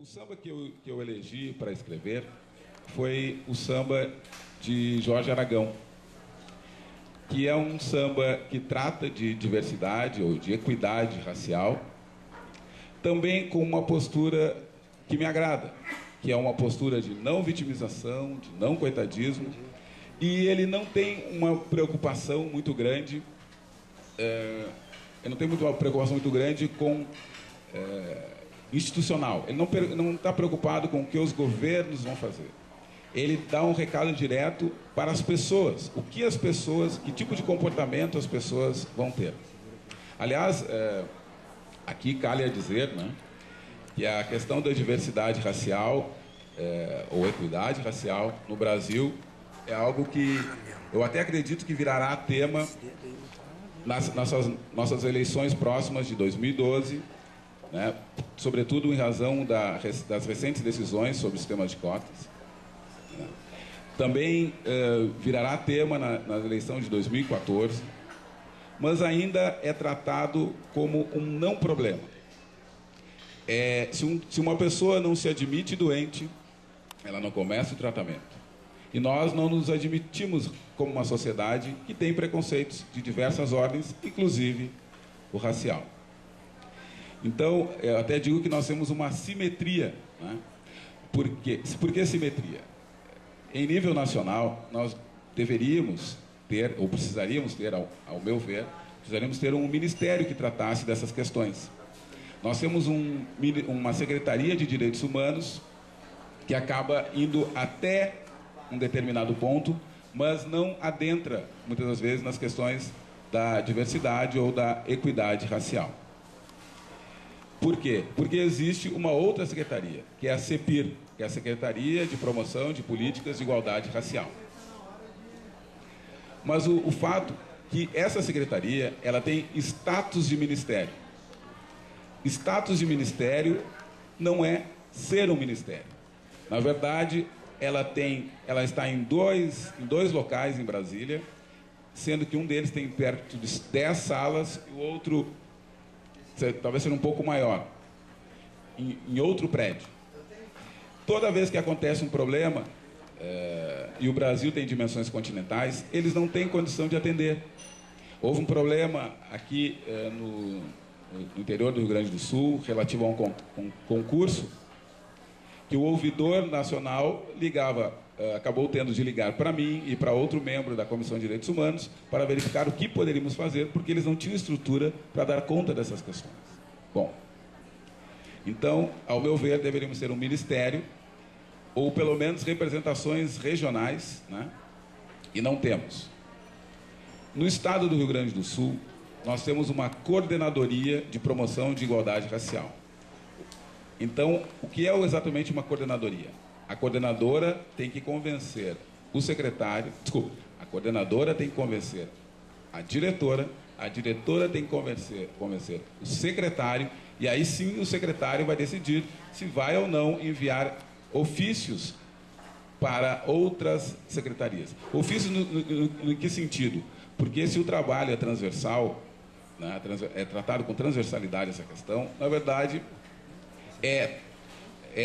samba que eu elegi para escrever foi o samba de Jorge Aragão, que é um samba que trata de diversidade ou de equidade racial, também com uma postura que me agrada, que é uma postura de não vitimização, de não coitadismo, e ele não tem uma preocupação muito grande, ele não tem uma preocupação muito grande com institucional. Ele não está preocupado com o que os governos vão fazer. Ele dá um recado direto para as pessoas. O que as pessoas, que tipo de comportamento as pessoas vão ter. Aliás, aqui cabe a dizer, né, que a questão da diversidade racial ou equidade racial no Brasil é algo que eu até acredito que virará tema nas nossas eleições próximas de 2012, né, sobretudo em razão das recentes decisões sobre o sistema de cotas. Também virará tema na eleição de 2014, mas ainda é tratado como um não problema. Se uma pessoa não se admite doente, ela não começa o tratamento. E nós não nos admitimos como uma sociedade que tem preconceitos de diversas ordens, inclusive o racial. Então, eu até digo que nós temos uma simetria, né? Por que simetria? Em nível nacional, nós deveríamos ter, ou precisaríamos ter, ao meu ver, precisaríamos ter um ministério que tratasse dessas questões. Nós temos uma Secretaria de Direitos Humanos que acaba indo até um determinado ponto, mas não adentra, muitas das vezes, nas questões da diversidade ou da equidade racial. Por quê? Porque existe uma outra secretaria, que é a CEPIR, que é a Secretaria de Promoção de Políticas de Igualdade Racial. Mas o fato que essa secretaria, ela tem status de ministério. Status de ministério não é ser um ministério. Na verdade, ela está em dois locais em Brasília, sendo que um deles tem perto de 10 salas e o outro talvez seja um pouco maior, em outro prédio. Toda vez que acontece um problema, e o Brasil tem dimensões continentais, eles não têm condição de atender. Houve um problema aqui no interior do Rio Grande do Sul, relativo a um concurso, que o ouvidor nacional acabou tendo de ligar para mim e para outro membro da Comissão de Direitos Humanos para verificar o que poderíamos fazer, porque eles não tinham estrutura para dar conta dessas questões. Bom, então, ao meu ver, deveríamos ter um ministério, ou pelo menos representações regionais, né? E não temos. No estado do Rio Grande do Sul, nós temos uma coordenadoria de promoção de igualdade racial. Então, o que é exatamente uma coordenadoria? A coordenadora tem que convencer o secretário, a coordenadora tem que convencer a diretora tem que convencer o secretário, e aí sim o secretário vai decidir se vai ou não enviar ofícios para outras secretarias. Ofícios no que sentido? Porque se o trabalho é transversal, né, é tratado com transversalidade essa questão, na verdade é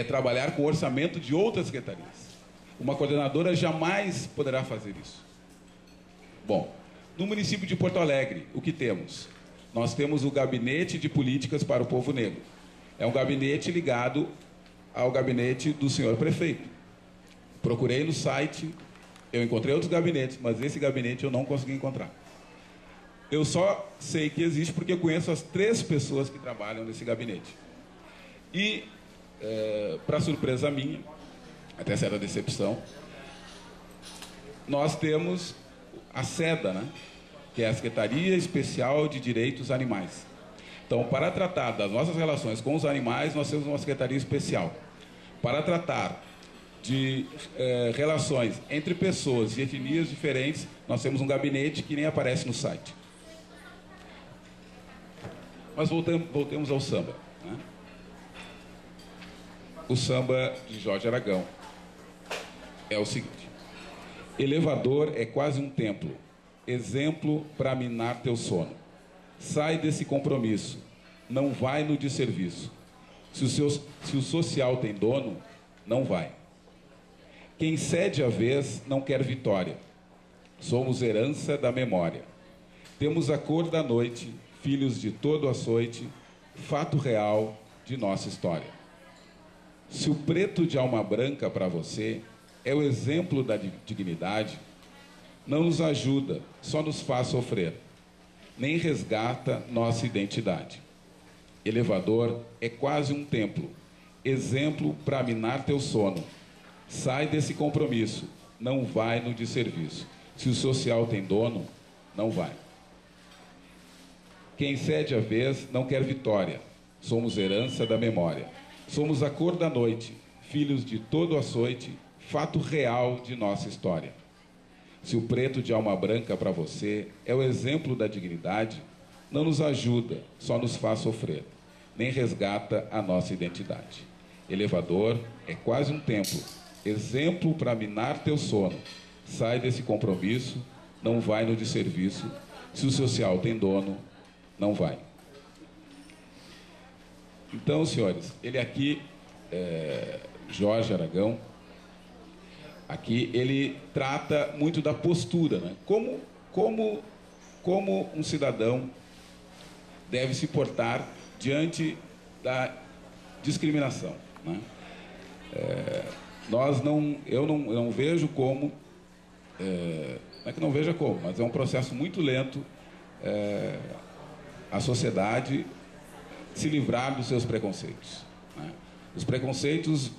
trabalhar com o orçamento de outras secretarias. Uma coordenadora jamais poderá fazer isso. Bom, no município de Porto Alegre, o que temos? Nós temos o Gabinete de Políticas para o Povo Negro. É um gabinete ligado ao gabinete do senhor prefeito. Procurei no site, eu encontrei outros gabinetes, mas esse gabinete eu não consegui encontrar. Eu só sei que existe porque eu conheço as 3 pessoas que trabalham nesse gabinete. E, para surpresa minha, até certa decepção, nós temos a SEDA, né, que é a Secretaria Especial de Direitos Animais. Então, para tratar das nossas relações com os animais, nós temos uma secretaria especial. Para tratar de relações entre pessoas e etnias diferentes, nós temos um gabinete que nem aparece no site. Mas voltemos ao samba, né? O samba de Jorge Aragão é o seguinte: elevador é quase um templo, exemplo para minar teu sono. Sai desse compromisso, não vai no desserviço. Se o social tem dono, não vai. Quem cede a vez não quer vitória. Somos herança da memória. Temos a cor da noite, filhos de todo açoite, fato real de nossa história. Se o preto de alma branca para você é o exemplo da dignidade, não nos ajuda, só nos faz sofrer, nem resgata nossa identidade. Elevador é quase um templo, exemplo para minar teu sono. Sai desse compromisso, não vai no desserviço. Se o social tem dono, não vai. Quem cede a vez não quer vitória. Somos herança da memória. Somos a cor da noite, filhos de todo açoite, fato real de nossa história. Se o preto de alma branca para você é o exemplo da dignidade, não nos ajuda, só nos faz sofrer, nem resgata a nossa identidade. Elevador é quase um templo, exemplo para minar teu sono. Sai desse compromisso, não vai no desserviço. Se o social tem dono, não vai. Então, senhores, ele aqui, Jorge Aragão, aqui ele trata muito da postura, né? Como um cidadão deve se portar diante da discriminação, né? Eu não vejo como, não é que não veja como, mas é um processo muito lento a sociedade se livrar dos seus preconceitos, né? Os preconceitos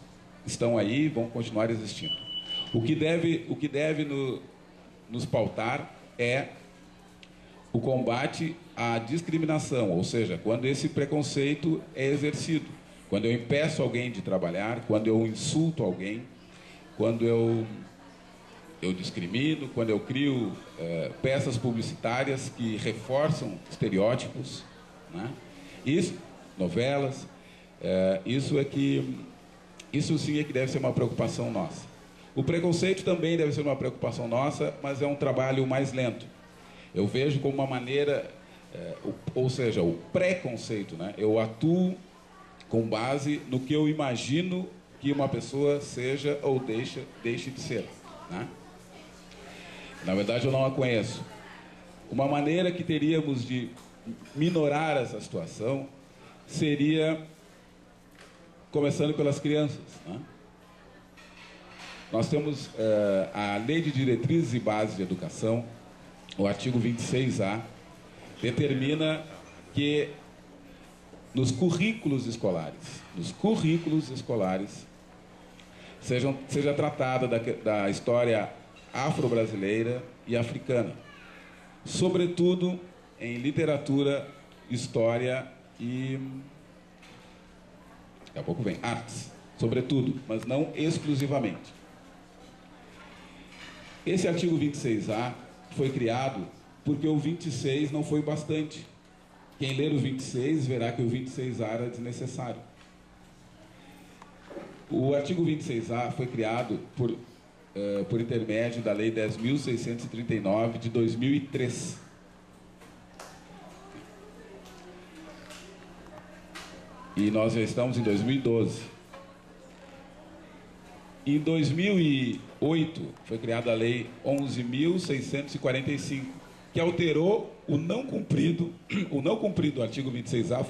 estão aí, vão continuar existindo. O que deve nos pautar é o combate à discriminação, ou seja, quando esse preconceito é exercido, quando eu impeço alguém de trabalhar, quando eu insulto alguém, quando eu discrimino, quando eu crio peças publicitárias que reforçam estereótipos, né? Isso, novelas, isso sim é que deve ser uma preocupação nossa. O preconceito também deve ser uma preocupação nossa, mas é um trabalho mais lento. Eu vejo como uma maneira, ou seja, o preconceito, né? Eu atuo com base no que eu imagino que uma pessoa seja ou deixe de ser, né? Na verdade, eu não a conheço. Uma maneira que teríamos de minorar essa situação seria começando pelas crianças, né? Nós temos a Lei de Diretrizes e Bases de Educação, o artigo 26A, determina que nos currículos escolares, seja tratada da história afro-brasileira e africana, sobretudo em literatura, história e, daqui a pouco vem, artes, sobretudo, mas não exclusivamente. Esse artigo 26A foi criado porque o 26 não foi bastante. Quem ler o 26 verá que o 26A era desnecessário. O artigo 26A foi criado por intermédio da Lei 10.639 de 2003. E nós já estamos em 2012. Em 2008 foi criada a Lei 11.645, que alterou o não cumprido artigo 26A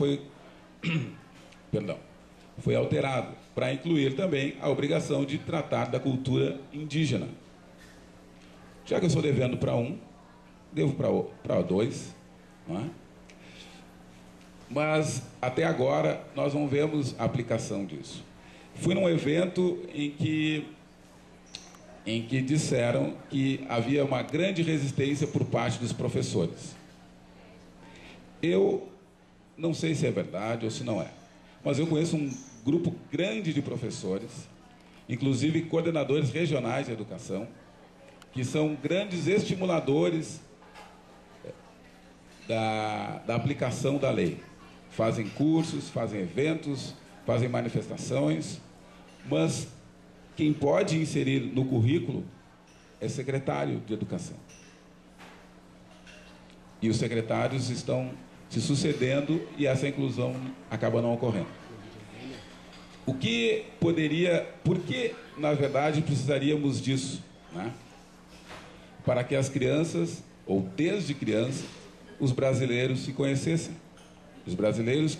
foi alterado para incluir também a obrigação de tratar da cultura indígena. Já que eu estou devendo para um, devo para dois, não é? Mas até agora nós não vemos a aplicação disso. Fui num evento em que disseram que havia uma grande resistência por parte dos professores. Eu não sei se é verdade ou se não é, mas eu conheço um grupo grande de professores, inclusive coordenadores regionais de educação, que são grandes estimuladores da aplicação da lei. Fazem cursos, fazem eventos, fazem manifestações, mas quem pode inserir no currículo é secretário de educação. E os secretários estão se sucedendo e essa inclusão acaba não ocorrendo. O que poderia, por que, na verdade, precisaríamos disso, né? Para que as crianças, ou desde criança, os brasileiros se conhecessem. Os brasileiros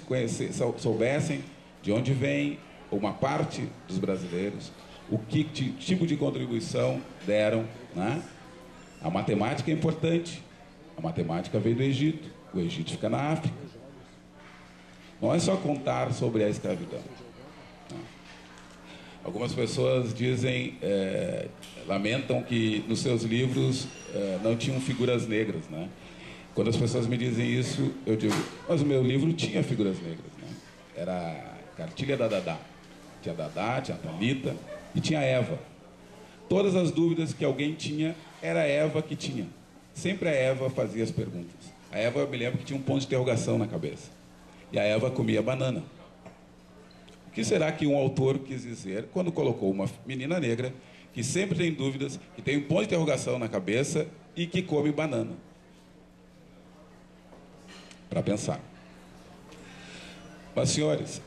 soubessem de onde vem, uma parte dos brasileiros, o que tipo de contribuição deram, né? A matemática é importante. A matemática veio do Egito. O Egito fica na África. Não é só contar sobre a escravidão. Algumas pessoas dizem, lamentam que nos seus livros não tinham figuras negras, né? Quando as pessoas me dizem isso, eu digo, mas o meu livro tinha figuras negras, né? Era a cartilha da Dadá. Tinha Dadá, tinha Thalita e tinha Eva. Todas as dúvidas que alguém tinha, era a Eva que tinha. Sempre a Eva fazia as perguntas. A Eva, eu me lembro que tinha um ponto de interrogação na cabeça. E a Eva comia banana. O que será que um autor quis dizer quando colocou uma menina negra que sempre tem dúvidas, que tem um ponto de interrogação na cabeça e que come banana? Para pensar. Mas, senhores,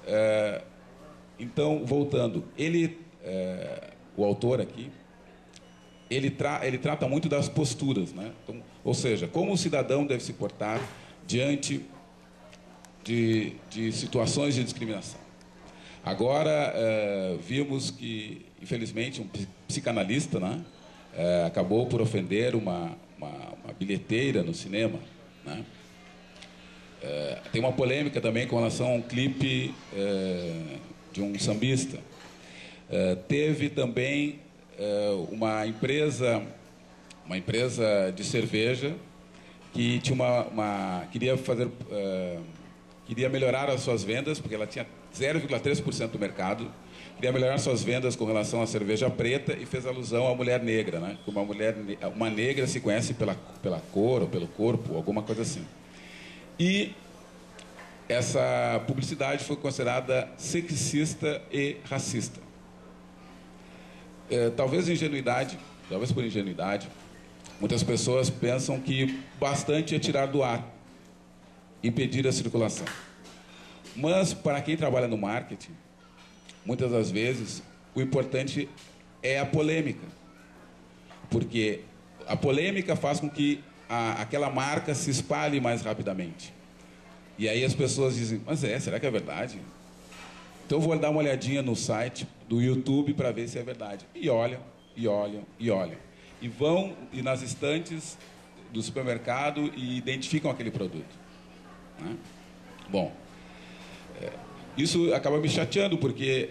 então, voltando, o autor aqui, ele trata muito das posturas, né? Então, ou seja, como o cidadão deve se portar diante de situações de discriminação. Agora, vimos que, infelizmente, um psicanalista, né, acabou por ofender uma bilheteira no cinema, né? Tem uma polêmica também com relação a um clipe de um sambista. Teve também uma empresa de cerveja que tinha queria melhorar as suas vendas, porque ela tinha 0,3% do mercado, queria melhorar suas vendas com relação à cerveja preta e fez alusão à mulher negra, né? Uma negra se conhece pela cor ou pelo corpo, alguma coisa assim. E essa publicidade foi considerada sexista e racista. Talvez por ingenuidade, muitas pessoas pensam que bastante é tirar do ar, impedir a circulação. Mas, para quem trabalha no marketing, muitas das vezes, o importante é a polêmica. Porque a polêmica faz com que aquela marca se espalhe mais rapidamente. E aí as pessoas dizem, mas será que é verdade? Então eu vou dar uma olhadinha no site do YouTube para ver se é verdade. E olham, e olham, e olham. E vão nas estantes do supermercado e identificam aquele produto, né? Bom, isso acaba me chateando, porque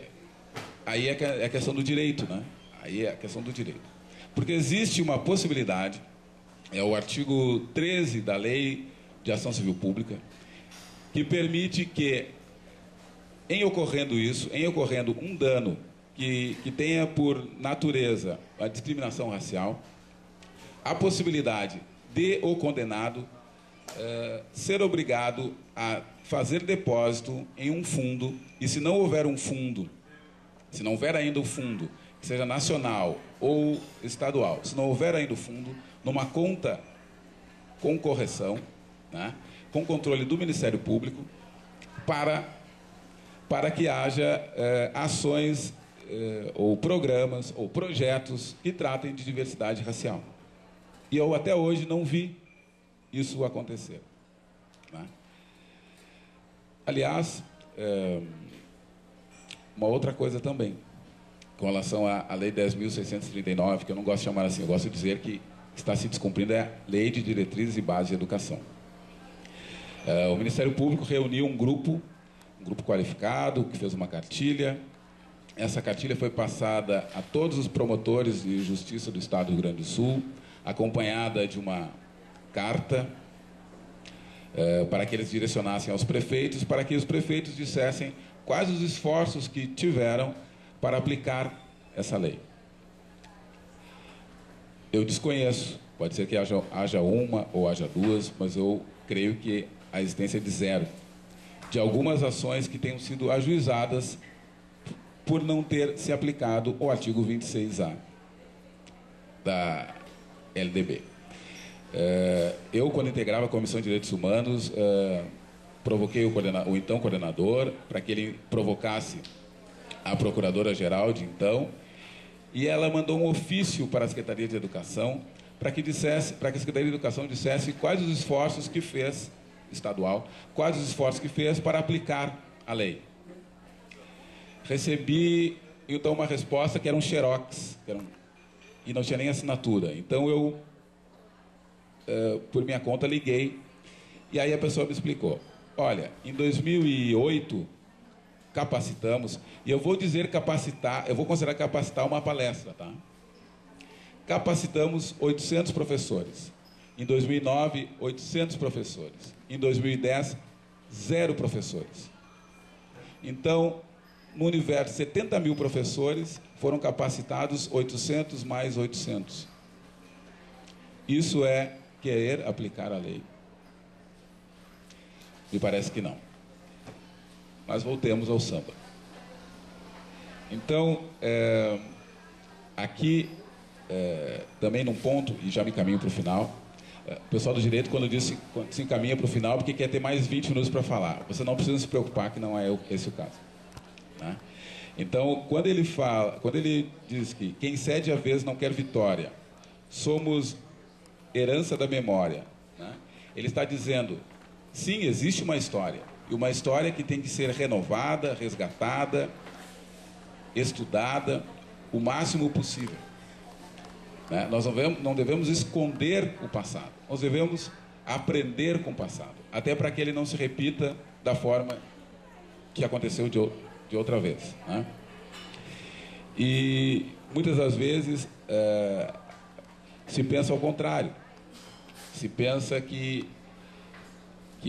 aí é a questão do direito, né? Aí é a questão do direito. Porque existe uma possibilidade, é o artigo 13 da Lei de Ação Civil Pública, que permite que, em ocorrendo um dano que tenha por natureza a discriminação racial, a possibilidade de o condenado ser obrigado a fazer depósito em um fundo, e se não houver um fundo, se não houver ainda o fundo, que seja nacional ou estadual, se não houver ainda o fundo, numa conta com correção, né, com controle do Ministério Público, para que haja ações ou programas ou projetos que tratem de diversidade racial. E eu até hoje não vi isso acontecer, né? Aliás, uma outra coisa também, com relação à Lei 10.639, que eu não gosto de chamar assim, eu gosto de dizer que está se descumprindo, é a Lei de Diretrizes e Bases de Educação. O Ministério Público reuniu um grupo qualificado, que fez uma cartilha. Essa cartilha foi passada a todos os promotores de justiça do Estado do Rio Grande do Sul, acompanhada de uma carta para que eles direcionassem aos prefeitos, para que os prefeitos dissessem quais os esforços que tiveram para aplicar essa lei. Eu desconheço, pode ser que haja uma ou haja duas, mas eu creio que a existência é de zero, de algumas ações que tenham sido ajuizadas por não ter se aplicado o artigo 26A da LDB. Eu, quando integrava a Comissão de Direitos Humanos, provoquei o então coordenador para que ele provocasse a procuradora-geral de então, e ela mandou um ofício para a Secretaria de Educação para que a Secretaria de Educação dissesse quais os esforços que fez, estadual, quais os esforços que fez para aplicar a lei. Recebi, então, uma resposta que era um xerox, e não tinha nem assinatura. Então, eu, por minha conta, liguei, e aí a pessoa me explicou. Olha, em 2008, capacitamos, e eu vou dizer capacitar, eu vou considerar capacitar uma palestra, tá? Capacitamos 800 professores. Em 2009, 800 professores. Em 2010, 0 professores. Então, no universo de 70 mil professores, foram capacitados 800 mais 800. Isso é querer aplicar a lei? Me parece que não. Mas voltemos ao samba. Então, aqui, também num ponto, e já me caminho para o final, o pessoal do direito, quando se encaminha para o final, porque quer ter mais 20 minutos para falar. Você não precisa se preocupar que não é esse o caso. Né? Então, quando ele diz que quem cede a vez não quer vitória, somos herança da memória, né? Ele está dizendo, sim, existe uma história, e uma história que tem que ser renovada, resgatada, estudada, o máximo possível. Né? Nós não devemos esconder o passado, nós devemos aprender com o passado, até para que ele não se repita da forma que aconteceu de outra vez. Né? E muitas das vezes se pensa ao contrário, se pensa que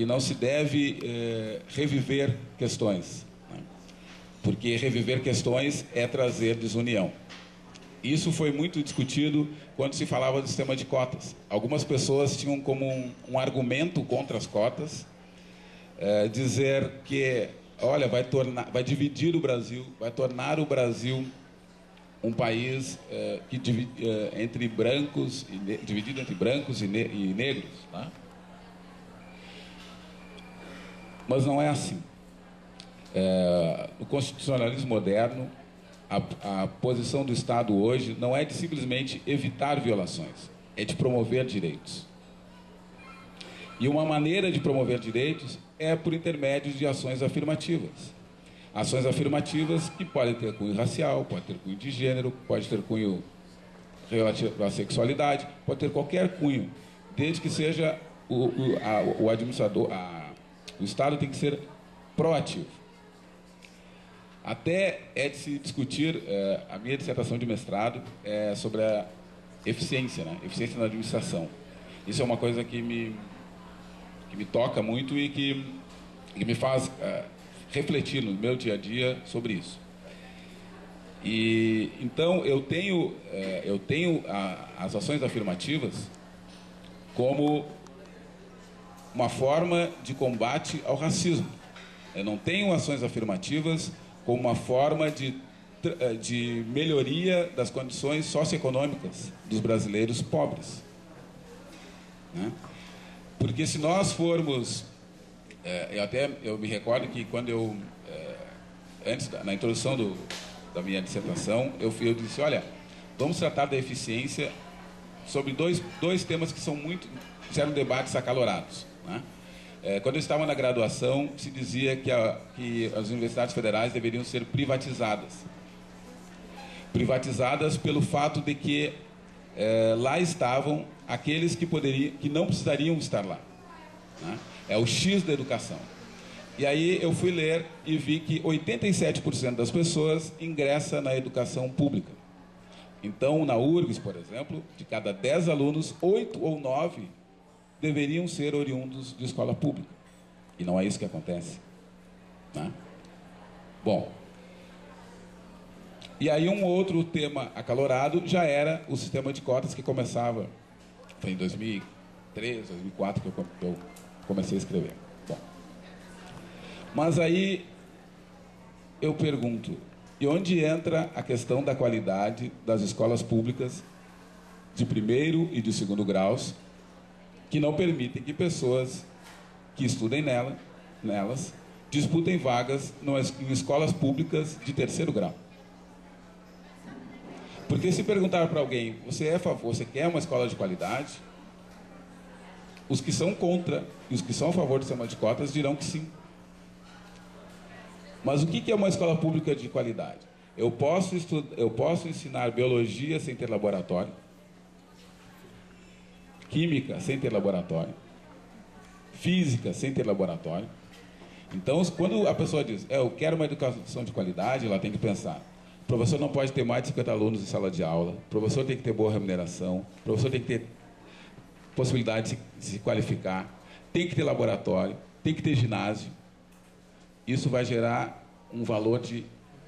não se deve reviver questões, né? Porque reviver questões é trazer desunião. Isso foi muito discutido quando se falava do sistema de cotas. Algumas pessoas tinham como um argumento contra as cotas dizer que, olha, vai dividir o Brasil, vai tornar o Brasil um país entre brancos, dividido entre brancos e negros. Tá? Mas não é assim. No constitucionalismo moderno, a posição do Estado hoje não é de simplesmente evitar violações, é de promover direitos. E uma maneira de promover direitos é por intermédio de ações afirmativas. Ações afirmativas que podem ter cunho racial, pode ter cunho de gênero, pode ter cunho relativo à sexualidade, pode ter qualquer cunho, desde que seja o administrador, o Estado tem que ser proativo. Até é de se discutir, a minha dissertação de mestrado é sobre a eficiência, né? Eficiência na administração. Isso é uma coisa que me toca muito e que me faz refletir no meu dia a dia sobre isso. E então eu tenho as ações afirmativas como uma forma de combate ao racismo. Eu não tenho ações afirmativas como uma forma de melhoria das condições socioeconômicas dos brasileiros pobres. Né? Porque se nós formos... eu me recordo que quando na introdução da minha dissertação, eu disse, olha, vamos tratar da eficiência sobre dois temas que fizeram debates acalorados. Né? Quando eu estava na graduação, se dizia que as universidades federais deveriam ser privatizadas. Privatizadas pelo fato de que lá estavam aqueles que não precisariam estar lá. Né? É o X da educação. E aí eu fui ler e vi que 87% das pessoas ingressa na educação pública. Então, na URGS, por exemplo, de cada 10 alunos, 8 ou 9 deveriam ser oriundos de escola pública. E não é isso que acontece. Né? Bom, e aí um outro tema acalorado já era o sistema de cotas que começava, foi em 2003, 2004 que eu comecei a escrever. Bom, mas aí eu pergunto, e onde entra a questão da qualidade das escolas públicas de primeiro e de segundo graus, que não permitem que pessoas que estudem nelas disputem vagas em escolas públicas de terceiro grau. Porque se perguntar para alguém, você é a favor, você quer uma escola de qualidade? Os que são contra e os que são a favor do sistema de cotas dirão que sim. Mas o que é uma escola pública de qualidade? Eu posso ensinar biologia sem ter laboratório, química sem ter laboratório, física sem ter laboratório. Então, quando a pessoa diz, eu quero uma educação de qualidade, ela tem que pensar, o professor não pode ter mais de 50 alunos em sala de aula, o professor tem que ter boa remuneração, o professor tem que ter possibilidade de se qualificar, tem que ter laboratório, tem que ter ginásio. Isso vai gerar um valor de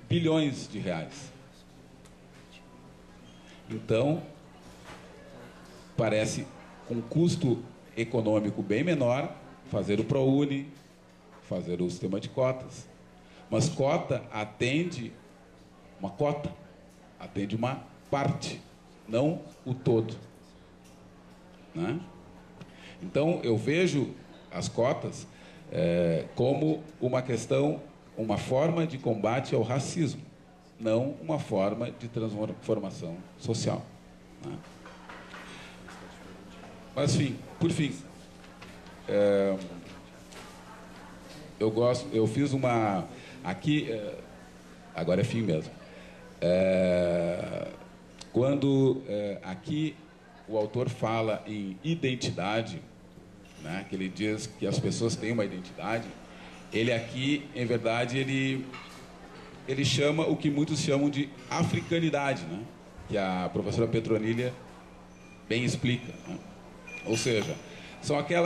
bilhões de reais. Então, parece com custo econômico bem menor fazer o ProUni, fazer o sistema de cotas. Mas cota atende uma parte, não o todo. Né? Então, eu vejo as cotas como uma questão, uma forma de combate ao racismo, não uma forma de transformação social. Né? Mas, por fim, eu fiz uma... Aqui, agora é fim mesmo. Quando aqui o autor fala em identidade, né, que ele diz que as pessoas têm uma identidade, ele aqui, em verdade, ele chama o que muitos chamam de africanidade, né, que a professora Petronilha bem explica. Né? Ou seja,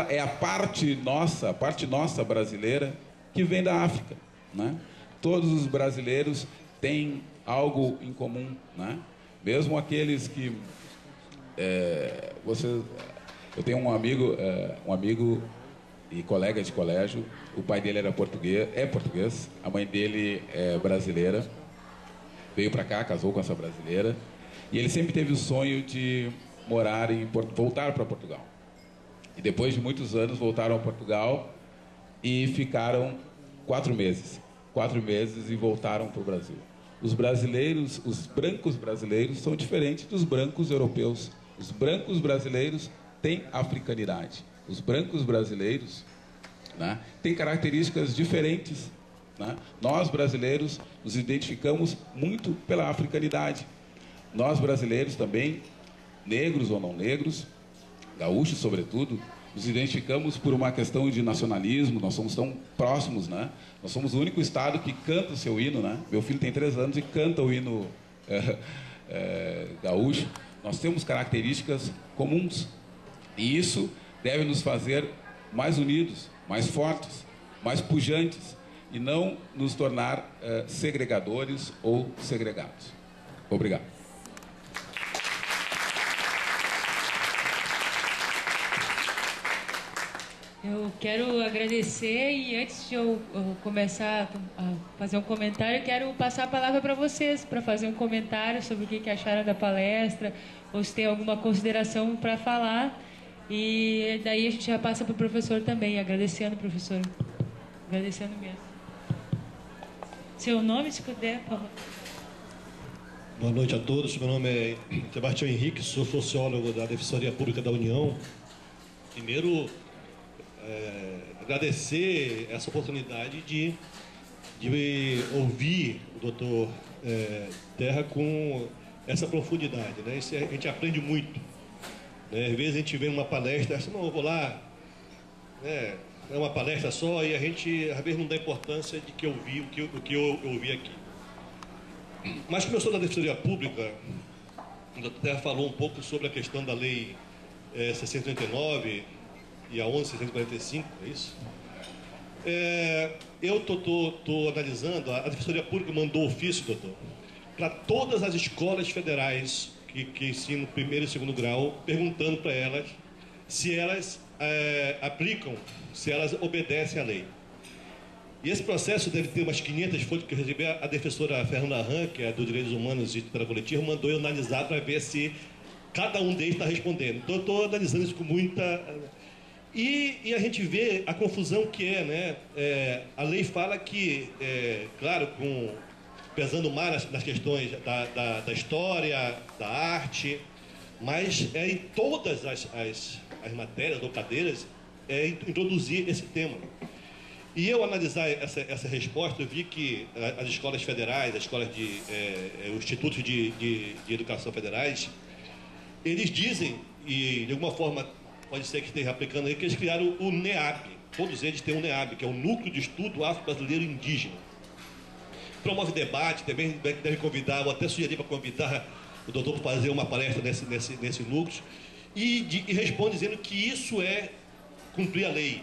é a parte nossa brasileira que vem da África. Né? Todos os brasileiros têm algo em comum, né? Mesmo aqueles que... eu tenho um amigo e colega de colégio, o pai dele é português, a mãe dele é brasileira, veio para cá, casou com essa brasileira, e ele sempre teve o sonho de voltar para Portugal. E depois de muitos anos voltaram a Portugal e ficaram 4 meses. 4 meses e voltaram para o Brasil. Os brancos brasileiros são diferentes dos brancos europeus. Os brancos brasileiros têm africanidade. Os brancos brasileiros, né, têm características diferentes. Né? Nós, brasileiros, nos identificamos muito pela africanidade. Nós, brasileiros, também, negros ou não negros, gaúchos, sobretudo, nos identificamos por uma questão de nacionalismo, nós somos tão próximos, né? Nós somos o único estado que canta o seu hino, né? Meu filho tem 3 anos e canta o hino gaúcho. Nós temos características comuns e isso deve nos fazer mais unidos, mais fortes, mais pujantes e não nos tornar segregadores ou segregados. Obrigado. Eu quero agradecer e antes de eu começar a fazer um comentário, eu quero passar a palavra para vocês, para fazer um comentário sobre o que acharam da palestra, ou se tem alguma consideração para falar. E daí a gente já passa para o professor também, agradecendo, professor. Agradecendo mesmo. Seu nome, se puder, por favor. Boa noite a todos. Meu nome é Sebastião Henrique, sou sociólogo da Defensoria Pública da União. Primeiro, agradecer essa oportunidade de ouvir o doutor Terra com essa profundidade. Né? Isso a gente aprende muito. Né? Às vezes a gente vê uma palestra, não, eu vou lá, né? É uma palestra só e a gente às vezes não dá importância de que eu vi o que eu ouvi aqui. Mas como eu sou da Defensoria Pública, o doutor Terra falou um pouco sobre a questão da Lei 639 e a 11.645, é isso? Eu estou analisando, a Defensoria Pública mandou ofício, doutor, para todas as escolas federais que ensinam primeiro e segundo grau, perguntando para elas se elas aplicam, se elas obedecem à lei. E esse processo deve ter umas 500 folhas que eu recebi. A defensora Fernanda Ram, que é do Direitos Humanos e Tutela Coletiva, mandou eu analisar para ver se cada um deles está respondendo. Então eu estou analisando isso com muita... E a gente vê a confusão que é, né? A lei fala que, claro, pesando mais nas questões da história, da arte, mas em todas as matérias ou cadeiras introduzir esse tema. E eu analisar essa resposta, eu vi que as escolas federais, as escolas os institutos de educação federais, eles dizem, e de alguma forma pode ser que esteja aplicando aí, que eles criaram o NEAB. Todos eles têm o NEAB, que é o Núcleo de Estudo Afro-Brasileiro Indígena. Promove debate, também deve convidar, ou até sugerir para convidar o doutor para fazer uma palestra nesse núcleo, e responde dizendo que isso é cumprir a lei.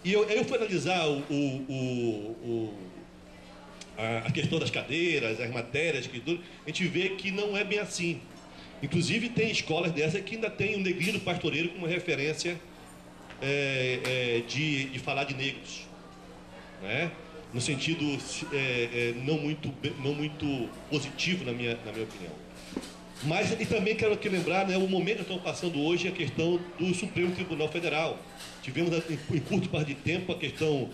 E eu fui analisar a questão das cadeiras, as matérias, a gente vê que não é bem assim. Inclusive tem escolas dessas que ainda tem o negrino pastoreiro como referência de falar de negros, né? No sentido não muito positivo na minha opinião. Mas e também quero aqui lembrar, né, o momento que estamos passando hoje, a questão do Supremo Tribunal Federal. Tivemos em curto espaço de tempo a questão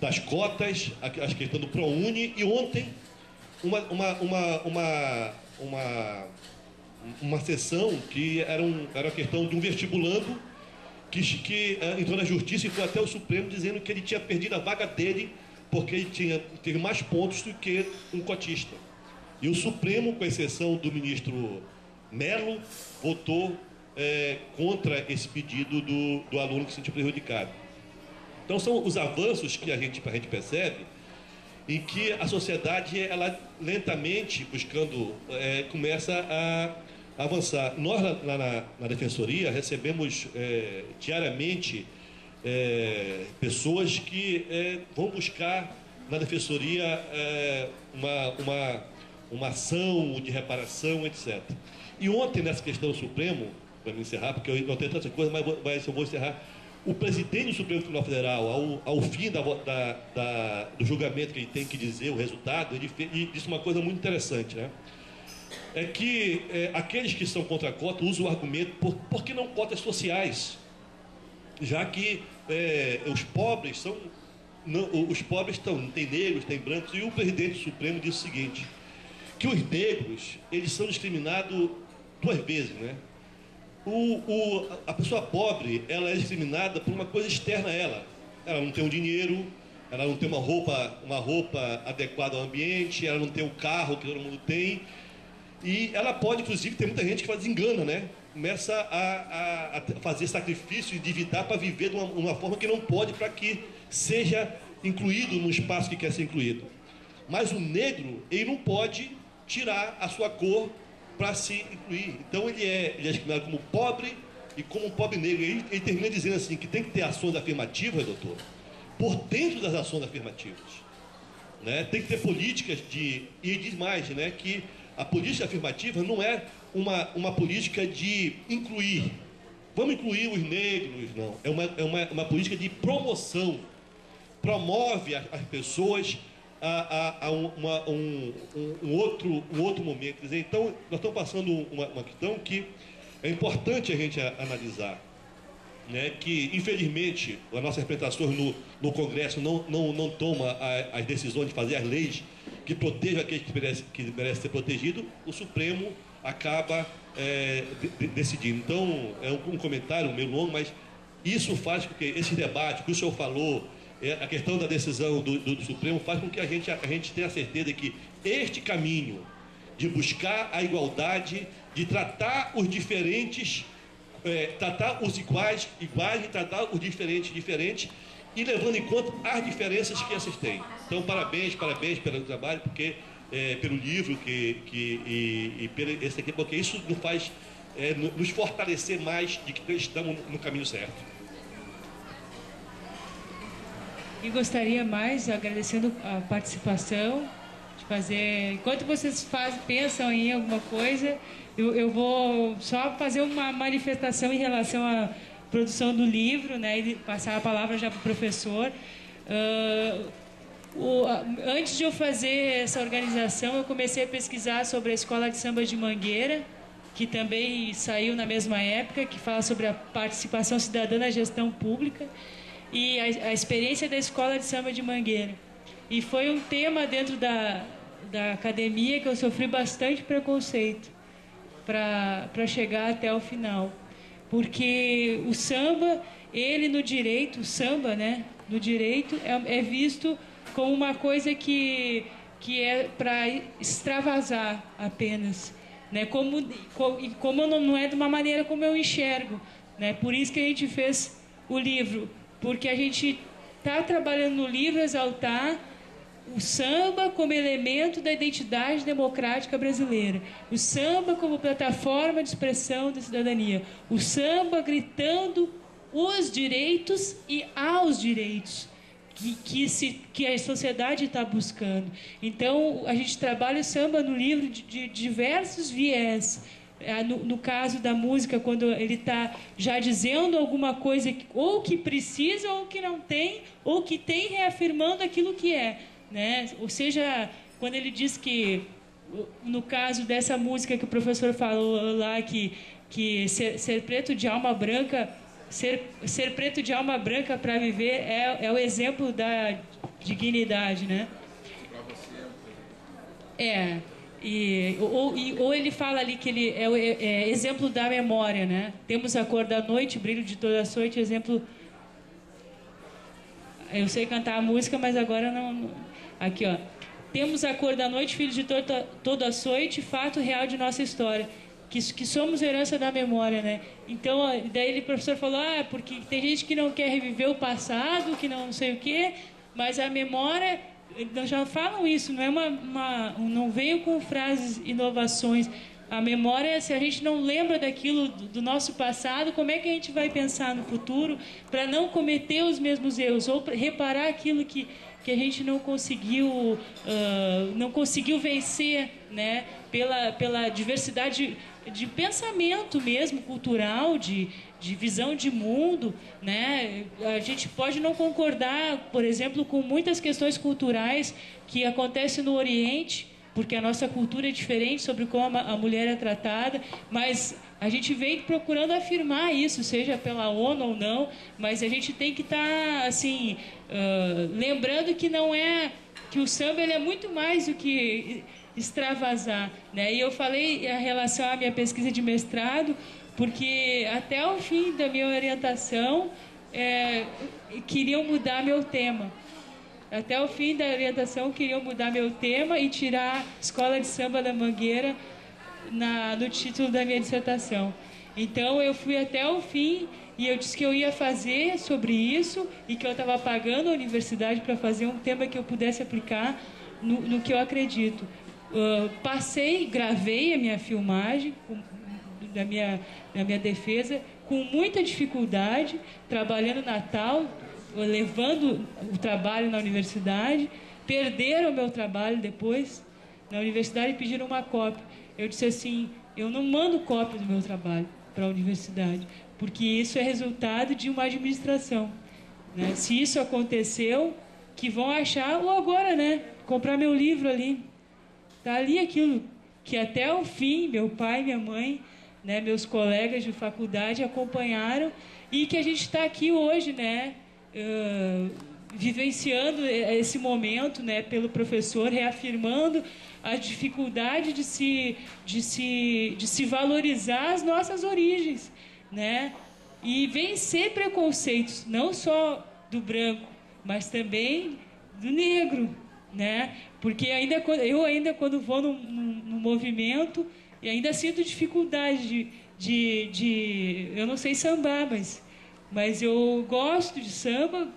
das cotas, a questão do ProUni, e ontem uma sessão que era a questão de um vestibulando que entrou na justiça e foi até o Supremo dizendo que ele tinha perdido a vaga dele porque ele teve mais pontos do que um cotista. E o Supremo, com exceção do ministro Melo, votou contra esse pedido do aluno que se sentiu prejudicado. Então são os avanços que a gente percebe em que a sociedade, ela lentamente buscando, começa a avançar. Nós, lá na Defensoria, recebemos diariamente pessoas que vão buscar na Defensoria uma ação de reparação, etc. E ontem, nessa questão do Supremo, para me encerrar, porque eu não tenho tanta coisa, mas eu vou encerrar, o presidente do Supremo Tribunal Federal, ao fim do julgamento que ele tem que dizer, o resultado, ele disse uma coisa muito interessante, né? É que aqueles que são contra a cota usam o argumento por que não cotas sociais, já que os pobres tem negros, tem brancos, e o presidente do Supremo disse o seguinte, que os negros, eles são discriminados duas vezes, né? A pessoa pobre, ela é discriminada por uma coisa externa a ela. Ela não tem um dinheiro, ela não tem uma roupa adequada ao ambiente, ela não tem o carro que todo mundo tem. E ela pode, inclusive, tem muita gente que faz engano, né? Começa a fazer sacrifício e endividar para viver de uma forma que não pode, para que seja incluído no espaço que quer ser incluído. Mas o negro, ele não pode tirar a sua cor para se incluir. Então ele é discriminado como pobre e como um pobre negro. Ele termina dizendo assim, que tem que ter ações afirmativas, doutor, por dentro das ações afirmativas, né? Tem que ter políticas e diz mais, né, que a política afirmativa não é uma política de incluir. Vamos incluir os negros, não. É uma política de promoção. Promove as pessoas a um outro momento. Quer dizer, então, nós estamos passando uma questão que é importante a gente analisar, né? Que, infelizmente, as nossas representações no Congresso não toma as decisões de fazer as leis que protejam aqueles que merecem ser protegidos. O Supremo acaba decidindo. Então, é um comentário meio longo, mas isso faz com que esse debate que o senhor falou, a questão da decisão do Supremo, faz com que a gente tenha a certeza de que este caminho de buscar a igualdade, de tratar os diferentes, tratar os iguais e tratar os diferentes, e levando em conta as diferenças que essas têm. Então, parabéns pelo trabalho, porque pelo livro e pelo esse aqui, porque isso nos faz nos fortalecer mais de que estamos no caminho certo. E gostaria mais, agradecendo a participação, de fazer... Enquanto vocês pensam em alguma coisa, eu vou só fazer uma manifestação em relação à produção do livro, né, e passar a palavra já para o professor. Antes de eu fazer essa organização, eu comecei a pesquisar sobre a Escola de Samba de Mangueira, que também saiu na mesma época, que fala sobre a participação cidadã na gestão pública, e a experiência da Escola de Samba de Mangueira. E foi um tema dentro da academia que eu sofri bastante preconceito para chegar até o final. Porque o samba, ele no direito, o samba, né, no direito, é visto como uma coisa que é para extravasar apenas, né? Como não é de uma maneira como eu enxergo, né? Por isso que a gente fez o livro, porque a gente está trabalhando no livro exaltar o samba como elemento da identidade democrática brasileira, o samba como plataforma de expressão da cidadania, o samba gritando os direitos e aos direitos que a sociedade está buscando. Então, a gente trabalha o samba no livro de diversos viés. No caso da música, quando ele está já dizendo alguma coisa ou que precisa ou que não tem, ou que tem, reafirmando aquilo que é, né? Ou seja, quando ele diz que, no caso dessa música que o professor falou lá, que ser preto de alma branca, ser preto de alma branca para viver é o exemplo da dignidade, né? Ou ele fala ali que ele é exemplo da memória, né? Temos a cor da noite, brilho de toda a noite, exemplo. Eu sei cantar a música, mas agora não. Aqui, ó. Temos a cor da noite, filho de toda a noite, fato real de nossa história. Que somos herança da memória, né? Então, daí o professor falou, porque tem gente que não quer reviver o passado, que não sei o quê, mas a memória, já falam isso, não é não veio com frases, inovações. A memória, se a gente não lembra daquilo do nosso passado, como é que a gente vai pensar no futuro para não cometer os mesmos erros, ou reparar aquilo que a gente não conseguiu vencer, né? Pela diversidade de pensamento mesmo, cultural, de visão de mundo, né? A gente pode não concordar, por exemplo, com muitas questões culturais que acontecem no Oriente, porque a nossa cultura é diferente sobre como a mulher é tratada, mas a gente vem procurando afirmar isso, seja pela ONU ou não, mas a gente tem que estar, assim, lembrando que não é... que o samba ele é muito mais do que extravasar, né? E eu falei em relação à minha pesquisa de mestrado, porque até o fim da minha orientação queriam mudar meu tema. Até o fim da orientação queriam mudar meu tema e tirar Escola de Samba da Mangueira no título da minha dissertação. Então eu fui até o fim e eu disse que eu ia fazer sobre isso e que eu estava pagando a universidade para fazer um tema que eu pudesse aplicar no que eu acredito. Gravei a minha filmagem da minha defesa com muita dificuldade, trabalhando Natal, levando o trabalho na universidade, perderam o meu trabalho depois na universidade e pediram uma cópia. Eu disse assim, eu não mando cópia do meu trabalho para a universidade, porque isso é resultado de uma administração, né? Se isso aconteceu, que vão achar, ou agora, né? Comprar meu livro ali. Está ali aquilo que até o fim, meu pai, minha mãe, né, meus colegas de faculdade acompanharam e que a gente está aqui hoje, né? Vivenciando esse momento, né, pelo professor, reafirmando a dificuldade de se valorizar as nossas origens, né, e vencer preconceitos, não só do branco, mas também do negro, né, porque eu ainda quando vou no movimento, e ainda sinto dificuldade eu não sei sambar, mas eu gosto de samba,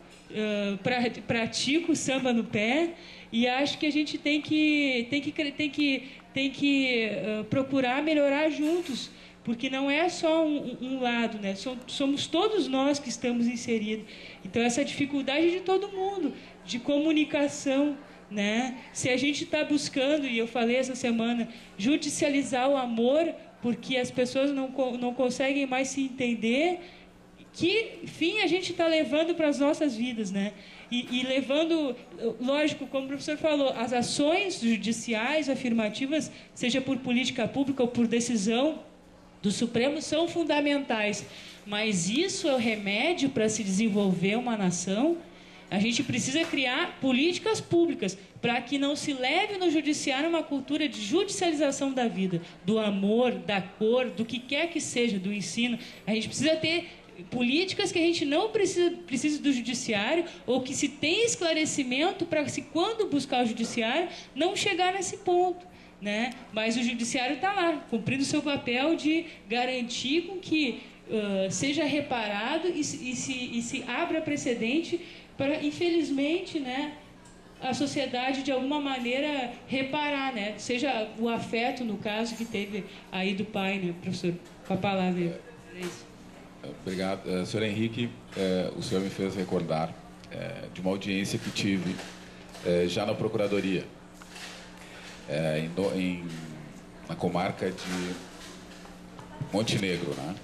pratico samba no pé e acho que a gente tem que procurar melhorar juntos, porque não é só um lado, né? Somos todos nós que estamos inseridos. Então essa dificuldade é de todo mundo, de comunicação, né? Se a gente está buscando, e eu falei essa semana, judicializar o amor, porque as pessoas não conseguem mais se entender, que fim a gente está levando para as nossas vidas, né? E levando, lógico, como o professor falou, as ações judiciais afirmativas, seja por política pública ou por decisão do Supremo são fundamentais, mas isso é o remédio para se desenvolver uma nação? A gente precisa criar políticas públicas para que não se leve no judiciário uma cultura de judicialização da vida, do amor, da cor, do que quer que seja, do ensino. A gente precisa ter políticas que a gente não precise do judiciário, ou que se tenha esclarecimento para, se quando buscar o judiciário, não chegar nesse ponto, né? Mas o judiciário está lá, cumprindo o seu papel de garantir com que seja reparado e se abra precedente para, infelizmente, né, a sociedade, de alguma maneira, reparar, né? Seja o afeto, no caso, que teve aí do pai, né, professor? Com a palavra. É isso. Obrigado. Senhor Henrique, o senhor me fez recordar de uma audiência que tive já na Procuradoria, na comarca de Montenegro, né?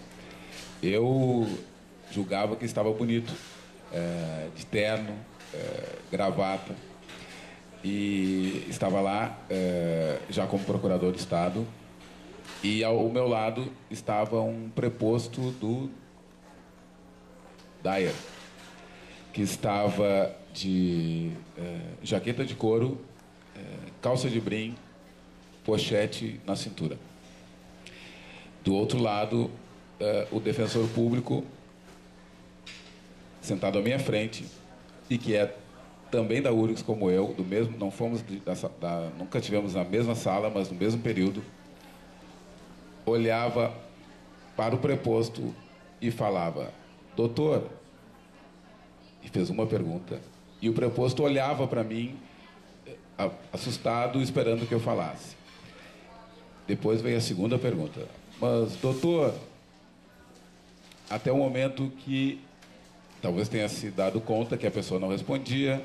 Eu julgava que estava bonito, de terno, gravata, e estava lá já como procurador de Estado, e ao meu lado estava um preposto do Dyer, que estava de jaqueta de couro, calça de brim, pochete na cintura. Do outro lado, o defensor público, sentado à minha frente, e que é também da URGS como eu, do mesmo, não fomos nunca tivemos na mesma sala, mas no mesmo período, olhava para o preposto e falava: doutor, e fez uma pergunta, e o preposto olhava para mim, assustado, esperando que eu falasse. Depois veio a segunda pergunta: mas, doutor, até o momento que talvez tenha se dado conta que a pessoa não respondia,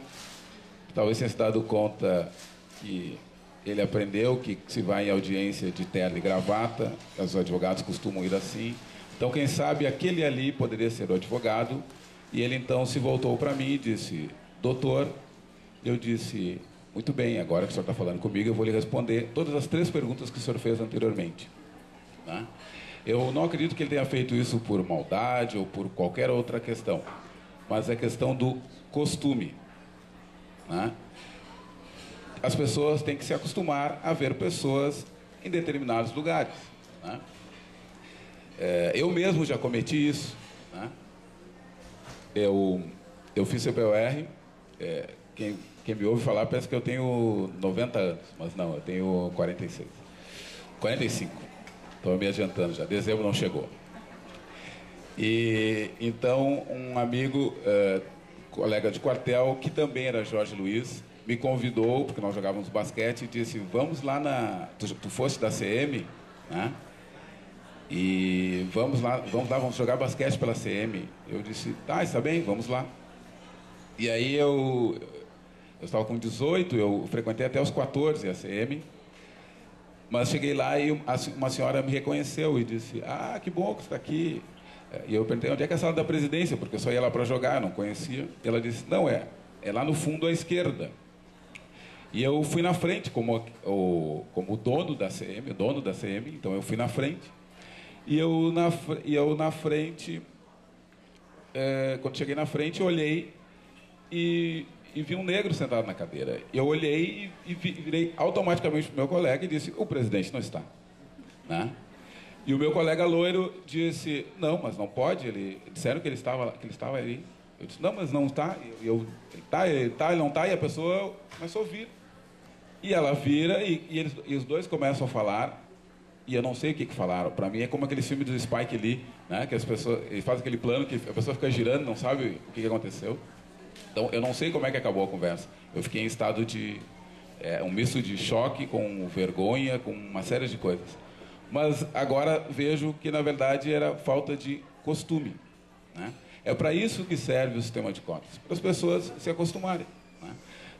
talvez tenha se dado conta que ele aprendeu que se vai em audiência de terno e gravata, os advogados costumam ir assim. Então, quem sabe aquele ali poderia ser o advogado. E ele então se voltou para mim e disse: doutor, eu disse: muito bem, agora que o senhor está falando comigo, eu vou lhe responder todas as 3 perguntas que o senhor fez anteriormente. Né? Eu não acredito que ele tenha feito isso por maldade ou por qualquer outra questão, mas é questão do costume. Né? As pessoas têm que se acostumar a ver pessoas em determinados lugares. Né? Eu mesmo já cometi isso. Né? Eu fiz CPOR, quem me ouve falar pensa que eu tenho 90 anos, mas não, eu tenho 45. Estou me adiantando já, dezembro não chegou. E então um amigo, colega de quartel, que também era Jorge Luiz, me convidou, porque nós jogávamos basquete, e disse: vamos lá tu foste da CM, né? E vamos jogar basquete pela CM. Eu disse: tá, está bem, vamos lá. E aí eu estava com 18, eu frequentei até os 14 a CM, mas cheguei lá e uma senhora me reconheceu e disse: ah, que bom que você está aqui. E eu perguntei: onde é que é a sala da presidência? Porque eu só ia lá para jogar, não conhecia. E ela disse: não, é lá no fundo à esquerda. E eu fui na frente como dono da CM, então eu fui na frente. E eu na frente, quando cheguei na frente, eu olhei e vi um negro sentado na cadeira. Eu olhei e virei automaticamente para o meu colega e disse: o presidente não está. Né? E o meu colega loiro disse: não, mas não pode. Disseram que ele estava ali. Eu disse: não, mas não está. Ele não está. E a pessoa começou a vir. E ela vira e os dois começam a falar. E eu não sei o que falaram. Para mim é como aquele filme do Spike Lee, né? Que as pessoas, ele faz aquele plano que a pessoa fica girando, não sabe o que aconteceu. Então eu não sei como é que acabou a conversa. Eu fiquei em estado de um misto de choque com vergonha, com uma série de coisas. Mas agora vejo que na verdade era falta de costume. Né? É para isso que serve o sistema de cotas, para as pessoas se acostumarem. Né?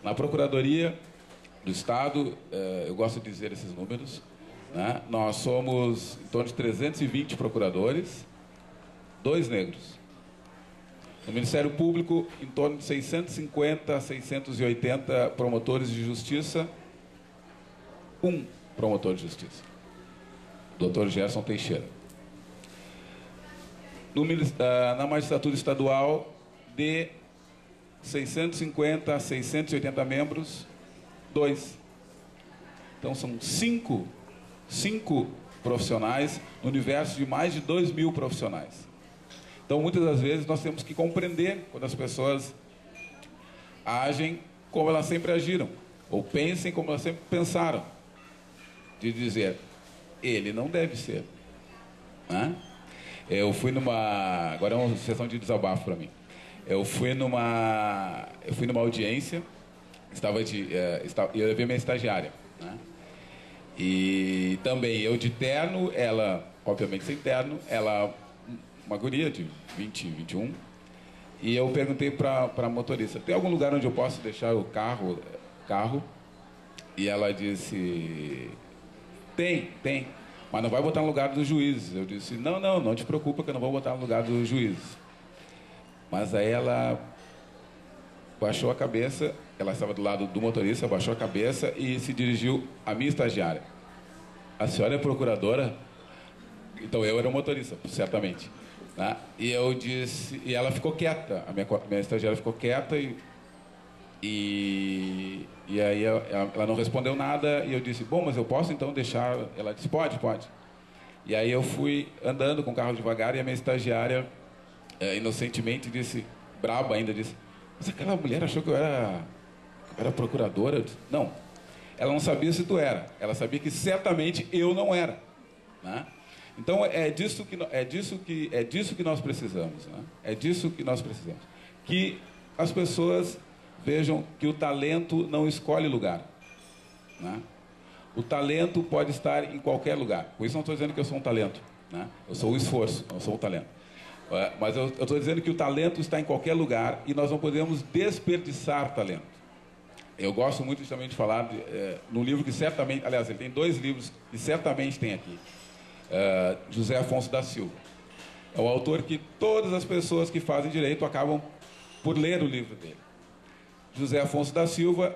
Na Procuradoria do Estado, eu gosto de dizer esses números, né? Nós somos em torno de 320 procuradores, 2 negros. No Ministério Público, em torno de 650 a 680 promotores de justiça, 1 promotor de justiça, Dr. Gerson Teixeira. Na magistratura estadual, de 650 a 680 membros, 2. Então, são 5 profissionais no universo de mais de 2.000 profissionais. Então, muitas das vezes, nós temos que compreender quando as pessoas agem como elas sempre agiram, ou pensem como elas sempre pensaram, de dizer, ele não deve ser. Né? Eu fui numa... Agora é uma sessão de desabafo para mim. Eu fui numa audiência, eu levei minha estagiária, né? E também eu de terno, ela, obviamente sem terno, ela, uma guria de 20, 21, e eu perguntei para a motorista, tem algum lugar onde eu posso deixar o carro? E ela disse, tem, mas não vai botar no lugar dos juízes. Eu disse, não te preocupa que eu não vou botar no lugar dos juízes. Mas aí ela baixou a cabeça, ela estava do lado do motorista, baixou a cabeça e se dirigiu à minha estagiária. A senhora é procuradora? Então eu era o motorista, certamente. Né? E eu disse, e ela ficou quieta, a minha estagiária ficou quieta e aí ela não respondeu nada e eu disse, bom, mas eu posso então deixar? Ela disse, pode. E aí eu fui andando com o carro devagar e a minha estagiária, inocentemente, disse, braba ainda, disse, mas aquela mulher achou que eu era procuradora? Eu disse, não, ela não sabia se tu era, ela sabia que certamente eu não era. Né? Então é disso que nós precisamos, né? É disso que nós precisamos. Que as pessoas vejam que o talento não escolhe lugar. Né? O talento pode estar em qualquer lugar. Por isso não estou dizendo que eu sou um talento. Né? Eu sou o esforço, não sou o talento. Mas eu estou dizendo que o talento está em qualquer lugar e nós não podemos desperdiçar talento. Eu gosto muito também de falar num livro que certamente... Aliás, ele tem 2 livros que certamente tem aqui. José Afonso da Silva. É um autor que todas as pessoas que fazem direito acabam por ler o livro dele. José Afonso da Silva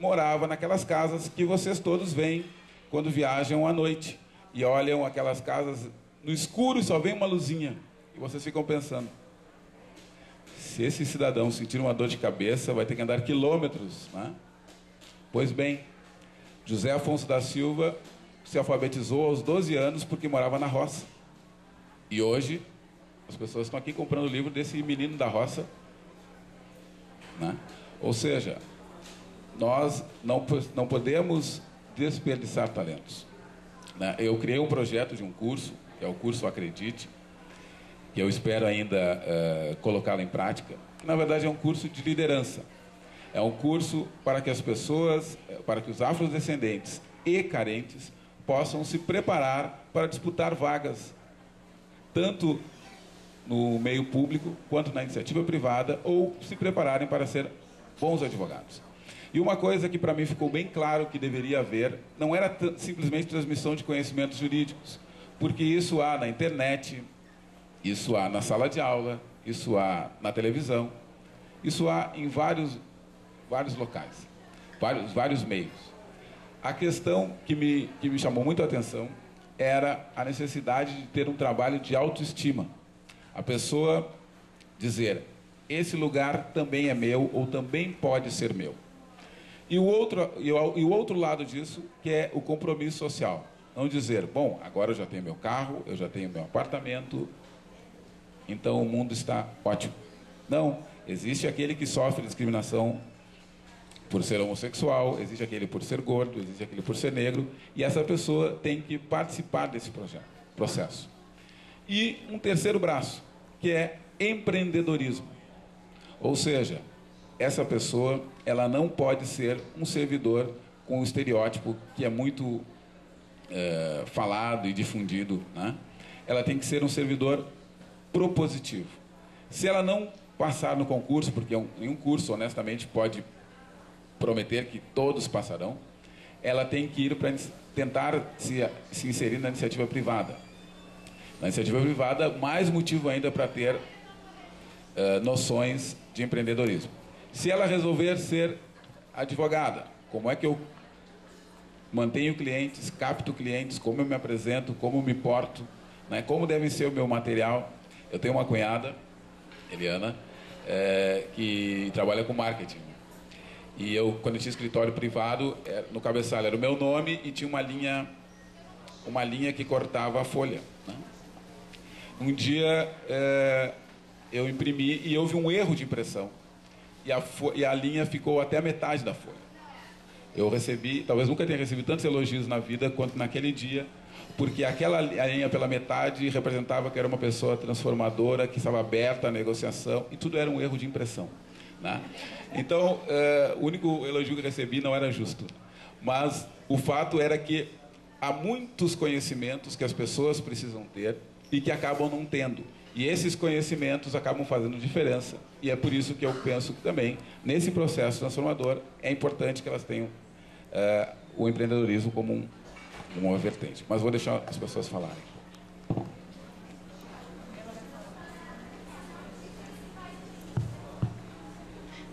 morava naquelas casas que vocês todos veem quando viajam à noite e olham aquelas casas no escuro e só vem uma luzinha e vocês ficam pensando, se esse cidadão sentir uma dor de cabeça vai ter que andar quilômetros, né? Pois bem, José Afonso da Silva se alfabetizou aos 12 anos porque morava na roça e hoje as pessoas estão aqui comprando o livro desse menino da roça, né? Ou seja, nós não podemos desperdiçar talentos. Né? Eu criei um projeto de um curso, que é o curso Acredite, que eu espero ainda colocá-lo em prática, que na verdade é um curso de liderança. É um curso para que as pessoas, para que os afrodescendentes e carentes possam se preparar para disputar vagas, tanto no meio público quanto na iniciativa privada, ou se prepararem para ser bons advogados. E uma coisa que para mim ficou bem claro que deveria haver, não era simplesmente transmissão de conhecimentos jurídicos, porque isso há na internet, isso há na sala de aula, isso há na televisão, isso há em vários locais, vários meios. A questão que me chamou muito a atenção era a necessidade de ter um trabalho de autoestima. A pessoa dizer, esse lugar também é meu ou também pode ser meu. E o outro lado disso, que é o compromisso social. Não dizer, bom, agora eu já tenho meu carro, eu já tenho meu apartamento, então o mundo está ótimo. Não, existe aquele que sofre discriminação por ser homossexual, existe aquele por ser gordo, existe aquele por ser negro, e essa pessoa tem que participar desse processo. E um terceiro braço, que é empreendedorismo. Ou seja, essa pessoa, ela não pode ser um servidor com o estereótipo que é muito falado e difundido, né? Ela tem que ser um servidor propositivo. Se ela não passar no concurso, porque em um curso, honestamente, pode prometer que todos passarão, ela tem que ir para tentar se inserir na iniciativa privada. Na iniciativa privada, mais motivo ainda para ter noções de empreendedorismo. Se ela resolver ser advogada, como é que eu mantenho clientes, capto clientes, como eu me apresento, como me porto, né, como deve ser o meu material. Eu tenho uma cunhada, Eliana, que trabalha com marketing. E eu, quando eu tinha escritório privado, no cabeçalho era o meu nome e tinha uma linha que cortava a folha, né? Um dia eu imprimi e houve um erro de impressão. E a linha ficou até a metade da folha. Eu recebi, talvez nunca tenha recebido tantos elogios na vida quanto naquele dia, porque aquela linha pela metade representava que era uma pessoa transformadora, que estava aberta à negociação, e tudo era um erro de impressão, né? Então, o único elogio que recebi não era justo. Mas o fato era que há muitos conhecimentos que as pessoas precisam ter e que acabam não tendo. E esses conhecimentos acabam fazendo diferença. E é por isso que eu penso que também, nesse processo transformador, é importante que elas tenham o empreendedorismo como uma vertente. Mas vou deixar as pessoas falarem.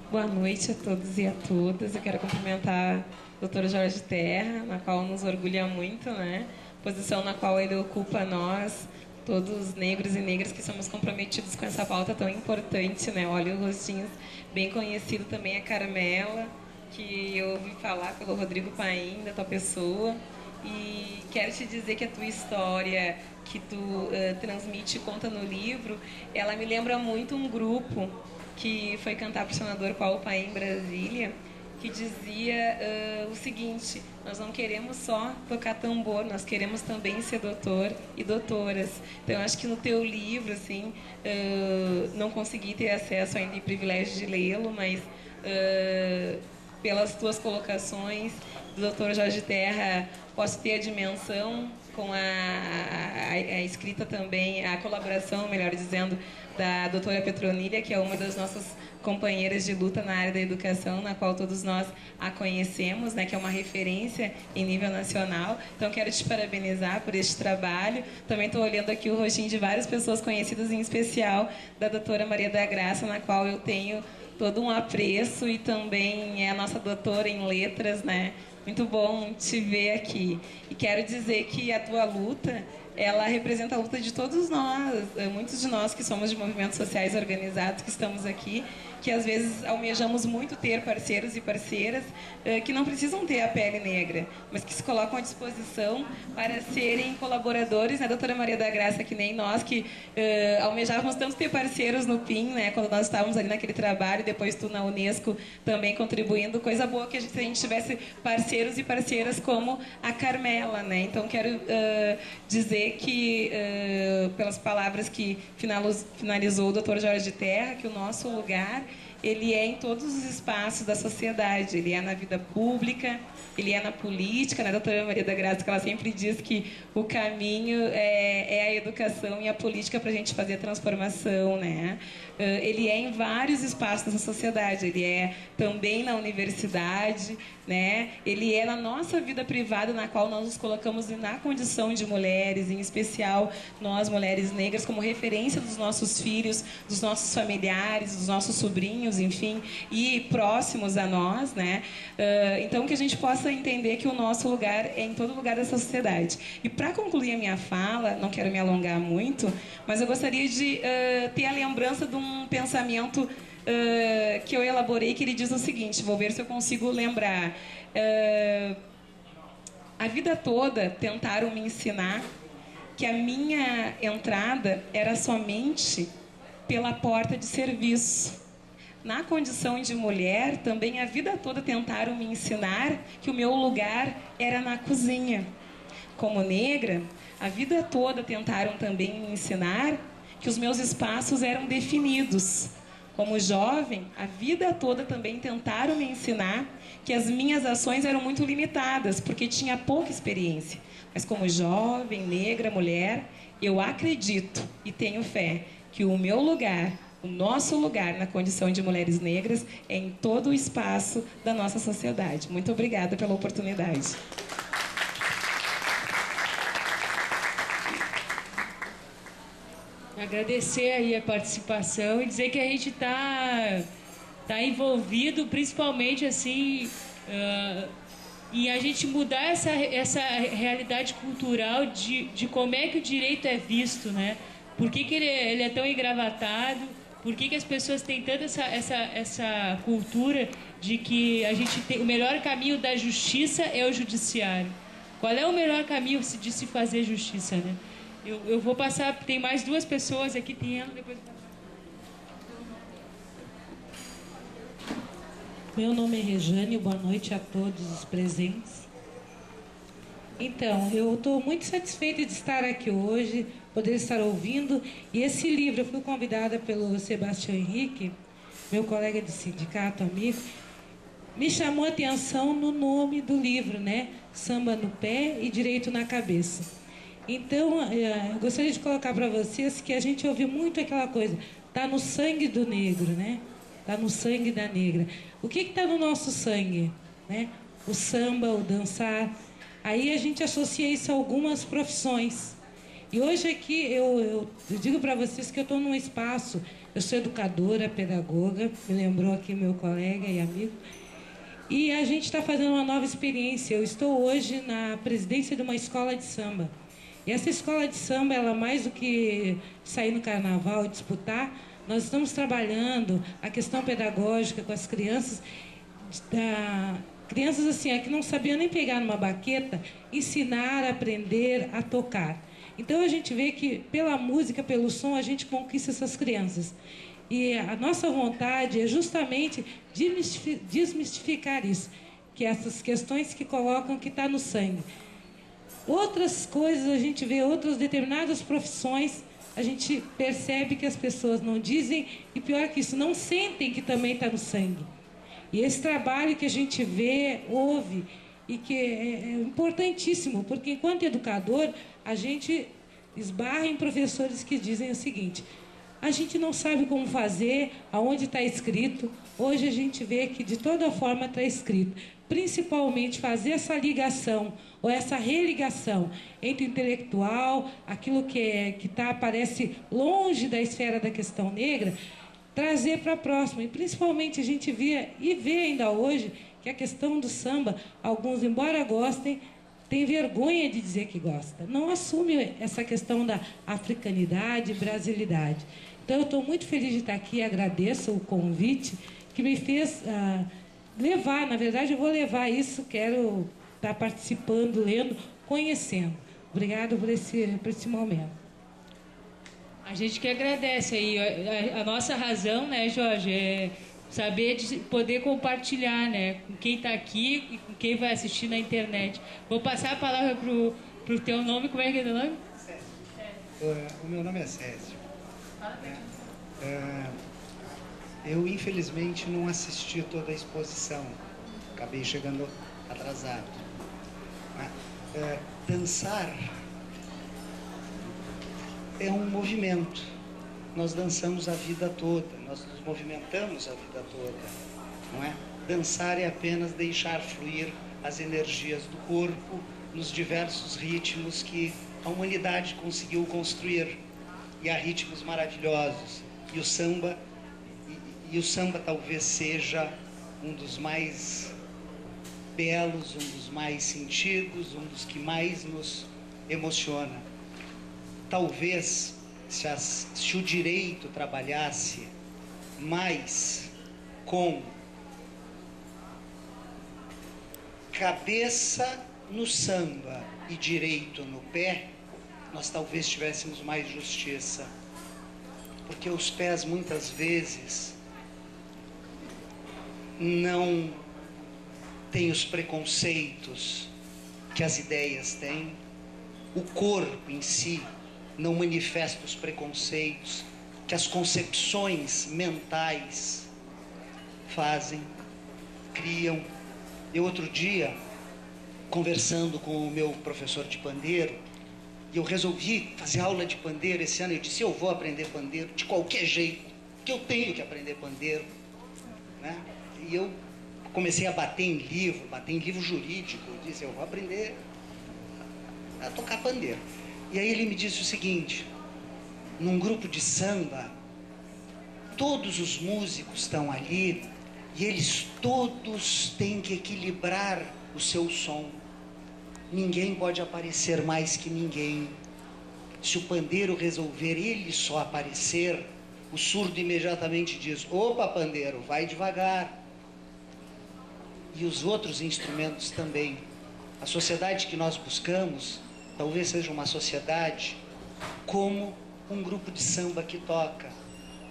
Boa noite a todos e a todas. Eu quero cumprimentar o Dr. Jorge Terra, na qual nos orgulha muito, né? Posição na qual ele ocupa nós, todos negros e negras que somos comprometidos com essa pauta tão importante, né? Olha os rostinhos bem conhecido também, a Carmela, que eu ouvi falar pelo Rodrigo Paim, da tua pessoa. E quero te dizer que a tua história que tu transmite e conta no livro, ela me lembra muito um grupo que foi cantar para o senador Paulo Paim em Brasília, que dizia o seguinte: nós não queremos só tocar tambor, nós queremos também ser doutor e doutoras. Então, eu acho que no teu livro, assim, não consegui ter acesso ainda e privilégio de lê-lo, mas pelas tuas colocações do Dr. Jorge Terra, posso ter a dimensão com a escrita também, a colaboração, melhor dizendo, da doutora Petronília, que é uma das nossas companheiras de luta na área da educação, na qual todos nós a conhecemos, né, que é uma referência em nível nacional. Então, quero te parabenizar por este trabalho. Também estou olhando aqui o rostinho de várias pessoas conhecidas, em especial da doutora Maria da Graça, na qual eu tenho todo um apreço, e também é a nossa doutora em letras, né? Muito bom te ver aqui. E quero dizer que a tua luta, ela representa a luta de todos nós, muitos de nós que somos de movimentos sociais organizados, que estamos aqui, que às vezes almejamos muito ter parceiros e parceiras que não precisam ter a pele negra, mas que se colocam à disposição para serem colaboradores, né, doutora Maria da Graça, que nem nós, que almejávamos tanto ter parceiros no PIN, né, quando nós estávamos ali naquele trabalho, depois tu na Unesco também contribuindo, coisa boa que se a gente tivesse parceiros e parceiras como a Carmela, né? Então, quero dizer que, pelas palavras que finalizou o Dr. Jorge Terra, que o nosso lugar, ele é em todos os espaços da sociedade, ele é na vida pública, ele é na política, né, doutora Maria da Graça, que ela sempre diz que o caminho é a educação e a política para a gente fazer a transformação, né? Ele é em vários espaços da sociedade, ele é também na universidade, né? Ele é na nossa vida privada, na qual nós nos colocamos na condição de mulheres, em especial nós, mulheres negras, como referência dos nossos filhos, dos nossos familiares, dos nossos sobrinhos, enfim, e próximos a nós, né? Então, que a gente possa entender que o nosso lugar é em todo lugar dessa sociedade. E para concluir a minha fala, não quero me alongar muito, mas eu gostaria de ter a lembrança de um pensamento que eu elaborei, que ele diz o seguinte, vou ver se eu consigo lembrar. A vida toda tentaram me ensinar que a minha entrada era somente pela porta de serviço. Na condição de mulher, também a vida toda tentaram me ensinar que o meu lugar era na cozinha. Como negra, a vida toda tentaram também me ensinar que os meus espaços eram definidos. Como jovem, a vida toda também tentaram me ensinar que as minhas ações eram muito limitadas, porque tinha pouca experiência. Mas como jovem, negra, mulher, eu acredito e tenho fé que o meu lugar, o nosso lugar na condição de mulheres negras é em todo o espaço da nossa sociedade. Muito obrigada pela oportunidade. Agradecer aí a participação e dizer que a gente tá envolvido, principalmente assim, em a gente mudar essa realidade cultural de como é que o direito é visto, né? Por que ele é tão engravatado? Por que as pessoas têm tanta essa cultura de que a gente tem, o melhor caminho da justiça é o judiciário? Qual é o melhor caminho de se fazer justiça, né? Eu vou passar, tem mais duas pessoas aqui, tem ela, depois... Meu nome é Rejane, boa noite a todos os presentes. Então, eu estou muito satisfeita de estar aqui hoje, poder estar ouvindo. E esse livro, eu fui convidada pelo Sebastião Henrique, meu colega de sindicato, amigo, me chamou a atenção no nome do livro, né? Samba no Pé e Direito na Cabeça. Então, eu gostaria de colocar para vocês que a gente ouve muito aquela coisa, está no sangue do negro, né? Está no sangue da negra. O que está no nosso sangue? Né? O samba, o dançar. Aí a gente associa isso a algumas profissões. E hoje aqui eu digo para vocês que eu estou num espaço, eu sou educadora, pedagoga, me lembrou aqui meu colega e amigo, e a gente está fazendo uma nova experiência. Eu estou hoje na presidência de uma escola de samba. E essa escola de samba, ela mais do que sair no carnaval e disputar, nós estamos trabalhando a questão pedagógica com as crianças, crianças assim, que não sabiam nem pegar numa baqueta, ensinar, aprender a tocar. Então a gente vê que pela música, pelo som, a gente conquista essas crianças. E a nossa vontade é justamente desmistificar isso, que essas questões que colocam que está no sangue. Outras coisas, a gente vê outras determinadas profissões, a gente percebe que as pessoas não dizem, e pior que isso, não sentem que também está no sangue. E esse trabalho que a gente vê, ouve, e que é importantíssimo, porque enquanto educador, a gente esbarra em professores que dizem o seguinte: a gente não sabe como fazer, aonde está escrito. Hoje a gente vê que de toda forma está escrito. Principalmente fazer essa ligação, ou essa religação entre o intelectual, aquilo que parece longe da esfera da questão negra, trazer para a próxima. E principalmente a gente vê ainda hoje que a questão do samba, alguns, embora gostem, têm vergonha de dizer que gosta. Não assume essa questão da africanidade, brasilidade. Então eu estou muito feliz de estar aqui, agradeço o convite que me fez levar, na verdade eu vou levar isso, quero estar participando, lendo, conhecendo. Obrigada por esse momento. A gente que agradece aí. A nossa razão, né, Jorge, é saber de poder compartilhar, né, com quem está aqui e com quem vai assistir na internet. Vou passar a palavra pro teu nome. Como é que é teu nome? Césio. O meu nome é Césio. Eu, infelizmente, não assisti toda a exposição. Acabei chegando atrasado. Dançar é um movimento. Nós dançamos a vida toda, nós nos movimentamos a vida toda, não é? Dançar é apenas deixar fluir as energias do corpo nos diversos ritmos que a humanidade conseguiu construir. E há ritmos maravilhosos. E o samba talvez seja um dos mais belos, um dos mais sentidos, um dos que mais nos emociona. Talvez, se o direito trabalhasse mais com cabeça no samba e direito no pé, nós talvez tivéssemos mais justiça. Porque os pés, muitas vezes, não têm os preconceitos que as ideias têm. O corpo em si não manifesta os preconceitos que as concepções mentais fazem, criam. Eu, outro dia, conversando com o meu professor de pandeiro, e eu resolvi fazer aula de pandeiro esse ano. Eu disse: eu vou aprender pandeiro de qualquer jeito, que eu tenho que aprender pandeiro, né? E eu comecei a bater em livro jurídico. Eu disse: eu vou aprender a tocar pandeiro. E aí ele me disse o seguinte: num grupo de samba, todos os músicos estão ali e eles todos têm que equilibrar o seu som. Ninguém pode aparecer mais que ninguém. Se o pandeiro resolver ele só aparecer, o surdo imediatamente diz: opa, pandeiro, vai devagar. E os outros instrumentos também. A sociedade que nós buscamos talvez seja uma sociedade como um grupo de samba que toca,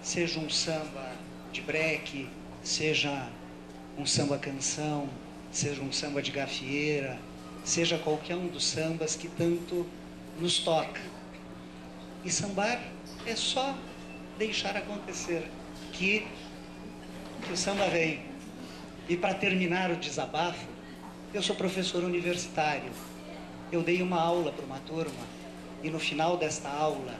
seja um samba de breque, seja um samba canção, seja um samba de gafieira, seja qualquer um dos sambas que tanto nos toca. E sambar é só deixar acontecer, que o samba vem. E para terminar o desabafo, eu sou professor universitário. Eu dei uma aula para uma turma e no final desta aula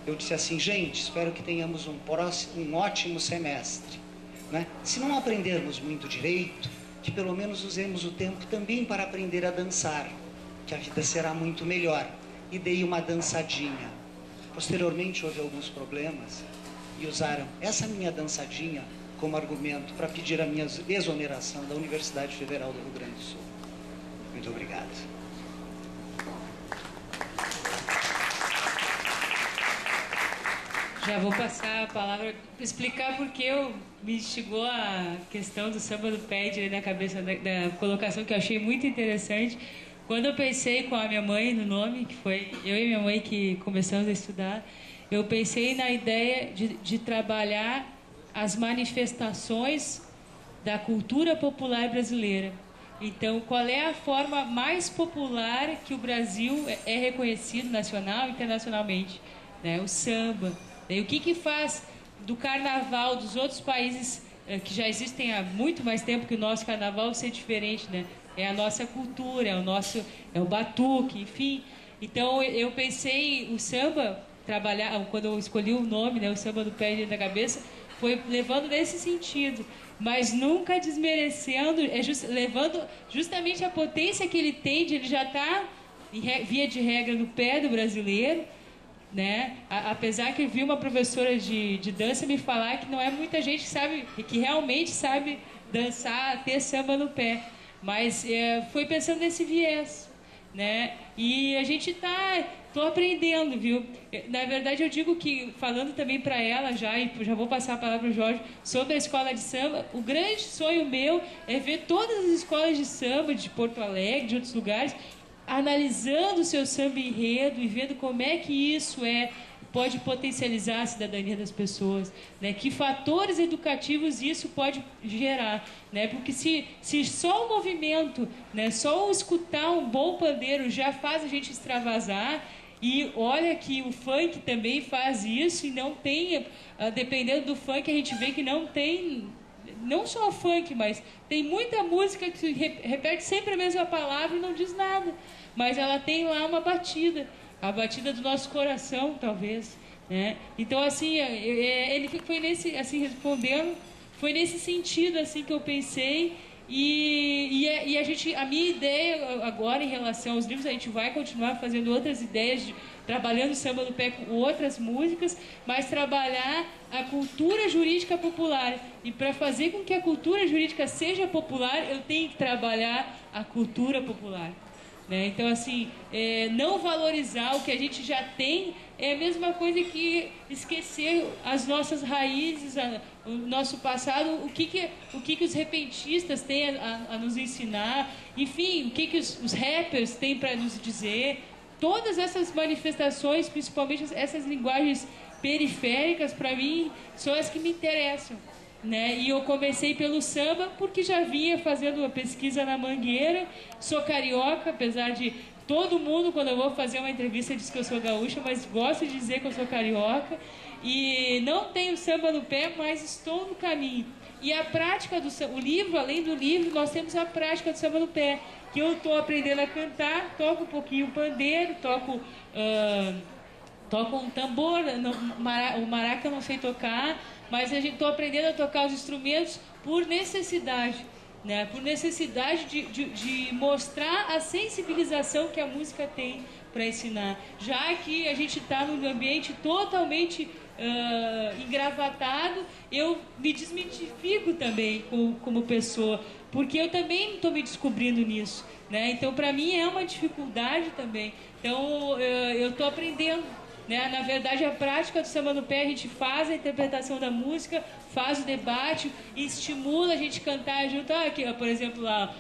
eu disse assim: gente, espero que tenhamos um ótimo semestre, né? Se não aprendermos muito direito, que pelo menos usemos o tempo também para aprender a dançar, que a vida será muito melhor. E dei uma dançadinha. Posteriormente houve alguns problemas e usaram essa minha dançadinha como argumento para pedir a minha exoneração da Universidade Federal do Rio Grande do Sul. Muito obrigado. Já vou passar a palavra, explicar porque me instigou a questão do samba do pé na cabeça da colocação, que eu achei muito interessante. Quando eu pensei com a minha mãe no nome, que foi eu e minha mãe que começamos a estudar, eu pensei na ideia de trabalhar as manifestações da cultura popular brasileira. Então, qual é a forma mais popular que o Brasil é reconhecido nacional e internacionalmente? Né? O samba. E o que faz do carnaval dos outros países que já existem há muito mais tempo que o nosso carnaval ser diferente, né? É a nossa cultura, é o batuque, enfim. Então, eu pensei o samba, quando eu escolhi o nome, né, o samba do pé da cabeça, foi levando nesse sentido, mas nunca desmerecendo, levando justamente a potência que ele tem, de ele já estar, via de regra, no pé do brasileiro, né? Apesar que eu vi uma professora de dança me falar que não é muita gente que realmente sabe dançar, ter samba no pé, mas foi pensando nesse viés, né? E a gente tô aprendendo, viu? Na verdade, eu digo que, falando também para ela e já vou passar a palavra para o Jorge, sobre a escola de samba, o grande sonho meu é ver todas as escolas de samba de Porto Alegre, de outros lugares, analisando o seu samba enredo e vendo como é que isso pode potencializar a cidadania das pessoas, né? Que fatores educativos isso pode gerar, né? Porque se só o movimento, né, só o escutar um bom pandeiro já faz a gente extravasar, e olha que o funk também faz isso, e não tem, dependendo do funk, a gente vê que não tem, não só o funk, mas tem muita música que repete sempre a mesma palavra e não diz nada, mas ela tem lá uma batida, a batida do nosso coração, talvez, né? Então, assim, ele foi nesse, assim, respondendo, foi nesse sentido, assim, que eu pensei. E a minha ideia agora em relação aos livros, a gente vai continuar fazendo outras ideias, trabalhando samba no pé com outras músicas, mas trabalhar a cultura jurídica popular. E para fazer com que a cultura jurídica seja popular, eu tenho que trabalhar a cultura popular. Né? Então, assim, não valorizar o que a gente já tem é a mesma coisa que esquecer as nossas raízes, o nosso passado, o que os repentistas têm a nos ensinar, enfim, o que os rappers têm para nos dizer. Todas essas manifestações, principalmente essas linguagens periféricas, para mim, são as que me interessam. Né? E eu comecei pelo samba porque já vinha fazendo uma pesquisa na Mangueira, sou carioca, apesar de todo mundo, quando eu vou fazer uma entrevista, diz que eu sou gaúcha, mas gosto de dizer que eu sou carioca, e não tenho samba no pé, mas estou no caminho. E a prática do samba, o livro, além do livro, nós temos a prática do samba no pé, que eu estou aprendendo a cantar, toco um pouquinho o pandeiro, toco um tambor, o maraca eu não sei tocar, mas estou aprendendo a tocar os instrumentos por necessidade, né? Por necessidade de mostrar a sensibilização que a música tem para ensinar. Já que a gente está num ambiente totalmente engravatado, eu me desmitifico também como pessoa, porque eu também estou me descobrindo nisso, né? Então, para mim, é uma dificuldade também. Então, eu estou aprendendo né? Na verdade, a prática do samba no pé, a gente faz a interpretação da música, faz o debate, estimula a gente cantar junto. Aqui, por exemplo, lá,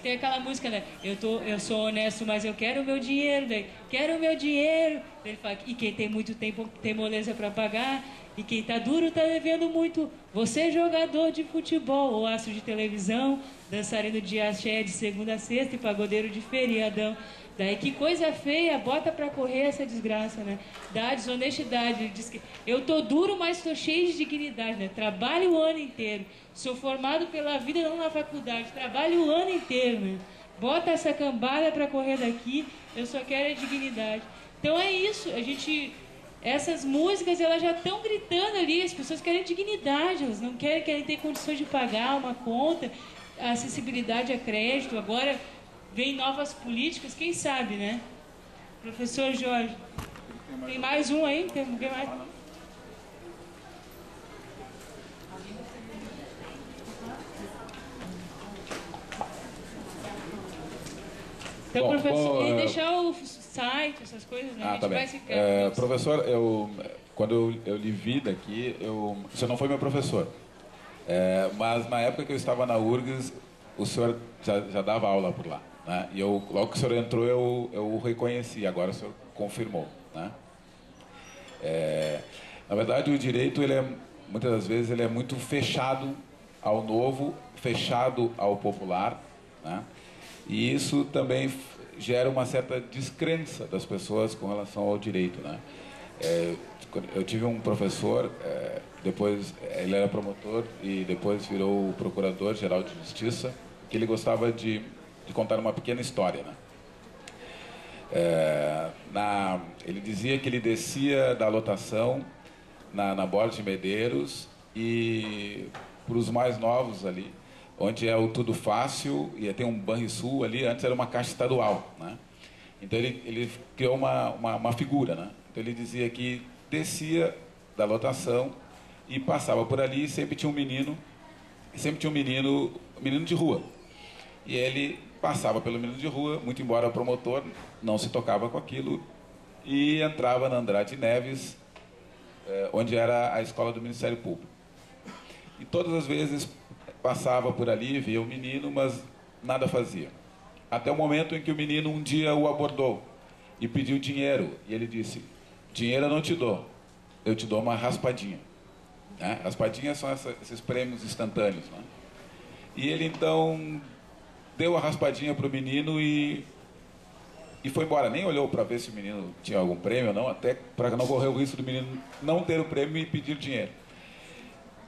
tem aquela música, né? Eu sou honesto, mas eu quero o meu dinheiro. Daí, quero o meu dinheiro. Ele fala, e quem tem muito tempo tem moleza para pagar. E quem tá duro tá devendo muito. Você é jogador de futebol, ou astro de televisão, dançarino de axé de segunda a sexta e pagodeiro de feriadão. Daí que coisa feia, bota pra correr essa desgraça, né? Da desonestidade. Ele diz que eu tô duro, mas tô cheio de dignidade, né? Trabalho o ano inteiro. Sou formado pela vida, não na faculdade. Trabalho o ano inteiro, né? Bota essa cambada pra correr daqui, eu só quero a dignidade. Então é isso, a gente... Essas músicas, elas já estão gritando ali, as pessoas querem dignidade, elas não querem ter condições de pagar uma conta, acessibilidade a crédito. Agora vem novas políticas, quem sabe, né? Professor Jorge, tem mais um aí? Tem mais? Então, Bom, professor, e deixar o site, essas coisas, né? A gente tá vai bem. ficar... Professor, quando eu lhe vi daqui, você não foi meu professor. Mas na época que eu estava na URGS, o senhor já dava aula por lá, né? E logo que o senhor entrou, eu o reconheci, agora o senhor confirmou, né? Na verdade, o direito, muitas das vezes, ele é muito fechado ao novo, fechado ao popular, né? E isso também gera uma certa descrença das pessoas com relação ao direito, né? Eu tive um professor, depois ele era promotor e depois virou procurador-geral de justiça, que ele gostava de contar uma pequena história, né? Ele dizia que ele descia da lotação na Borges de Medeiros e para os mais novos ali, onde é o Tudo Fácil, e tem um Banrisul ali, antes era uma caixa estadual, né? Então ele criou uma figura, né? Então ele dizia que descia da lotação e passava por ali e sempre tinha um menino de rua. E ele passava pelo menino de rua, muito embora promotor não se tocava com aquilo, e entrava na Andrade Neves, onde era a escola do Ministério Público. E todas as vezes passava por ali, via o menino, mas nada fazia. Até o momento em que o menino um dia o abordou e pediu dinheiro. E ele disse, dinheiro eu não te dou, eu te dou uma raspadinha. Né? Raspadinhas são esses prêmios instantâneos. Né? E ele então deu a raspadinha para o menino e foi embora. Nem olhou para ver se o menino tinha algum prêmio ou não, até para não correr o risco do menino não ter o prêmio e pedir dinheiro.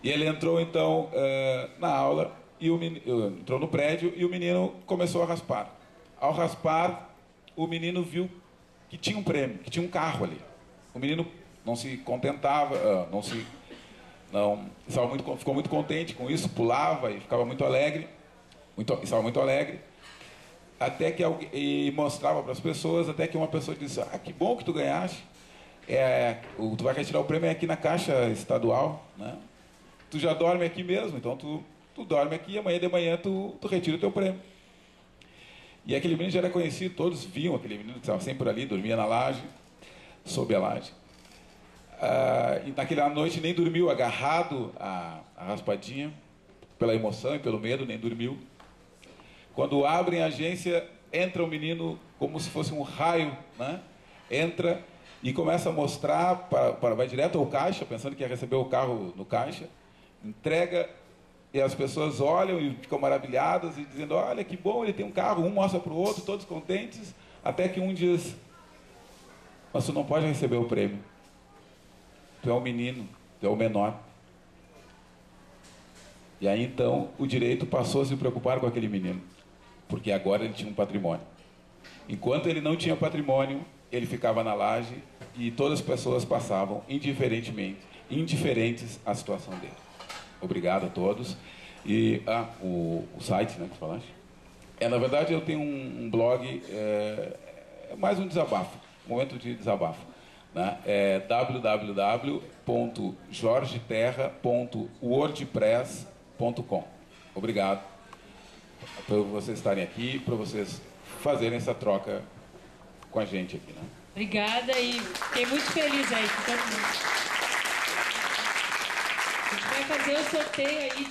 E ele entrou, então, na aula, e entrou no prédio e o menino começou a raspar. Ao raspar, o menino viu que tinha um prêmio, que tinha um carro ali. O menino não se contentava, ficou muito contente com isso, pulava e ficava muito alegre, estava muito alegre, até que e mostrava para as pessoas, até que uma pessoa disse, que bom que tu ganhaste, tu vai retirar o prêmio aqui na Caixa Estadual, né? Tu já dorme aqui mesmo, então tu dorme aqui e amanhã de manhã tu retira o teu prêmio. E aquele menino já era conhecido, todos viam aquele menino que estava sempre por ali, dormia na laje, sob a laje. E naquela noite nem dormiu, agarrado a raspadinha, pela emoção e pelo medo, nem dormiu. Quando abrem a agência, entra o menino como se fosse um raio, né? Entra e começa a mostrar, vai direto ao caixa, pensando que ia receber o carro no caixa, entrega, e as pessoas olham e ficam maravilhadas e dizendo, olha que bom, ele tem um carro, um mostra para o outro, todos contentes, até que um diz, mas tu não pode receber o prêmio, tu é um menino, tu é o menor. E aí então o direito passou a se preocupar com aquele menino, porque agora ele tinha um patrimônio. Enquanto ele não tinha patrimônio, ele ficava na laje e todas as pessoas passavam indiferentes à situação dele. Obrigado a todos. E o site, né, que falaste? Na verdade, eu tenho um blog, mais um desabafo, um momento de desabafo. Né? É www.jorgeterra.wordpress.com. Obrigado por vocês estarem aqui, por vocês fazerem essa troca com a gente aqui. Né? Obrigada e fiquei muito feliz aí com todo mundo. A gente vai fazer o sorteio aí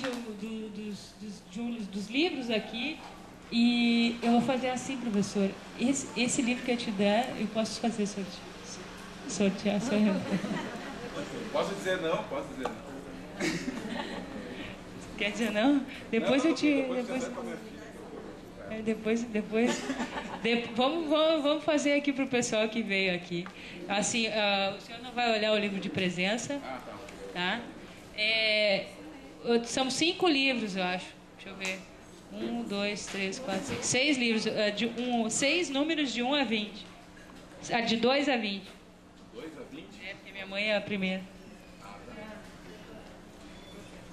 dos livros aqui. E eu vou fazer assim, professor. Esse livro que eu te der, eu posso fazer sortear. Posso dizer não, posso dizer não. Quer dizer não? Depois não, eu te... Vamos fazer aqui para o pessoal que veio aqui. Assim, o senhor não vai olhar o livro de presença, tá? São 5 livros, eu acho. Deixa eu ver. 1, 2, 3, 4, 5, 6 livros. 6 números de 1 a 20. De 2 a 20. 2 a 20? É, porque minha mãe é a primeira.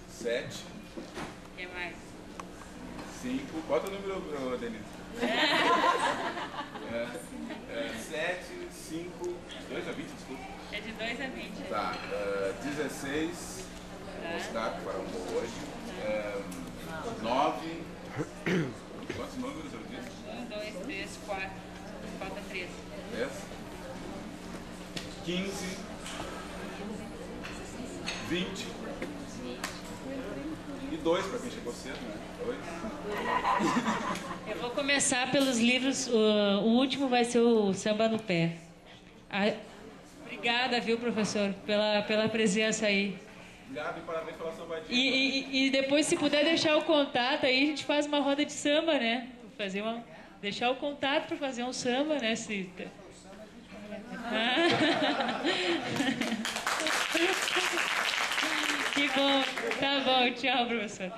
7. O que mais? 5. Bota o número, Denise. 7, 5. 2 a 20, desculpa. É de 2 a 20. Tá. 16. Vou buscar para hoje. 9. Quantos números eu disse? 1, 2, 3, 4. Falta 3. 10. 15. 20. E 2 para quem chegou cedo, né? 2. Eu vou começar pelos livros. O último vai ser o Samba no Pé. Obrigada, viu, professor, pela presença aí. Obrigado e parabéns pela sambadinha. E depois, se puder deixar o contato aí, a gente faz uma roda de samba, né? Deixar o contato para fazer um samba, né? Que bom. Tá bom, tchau, professor.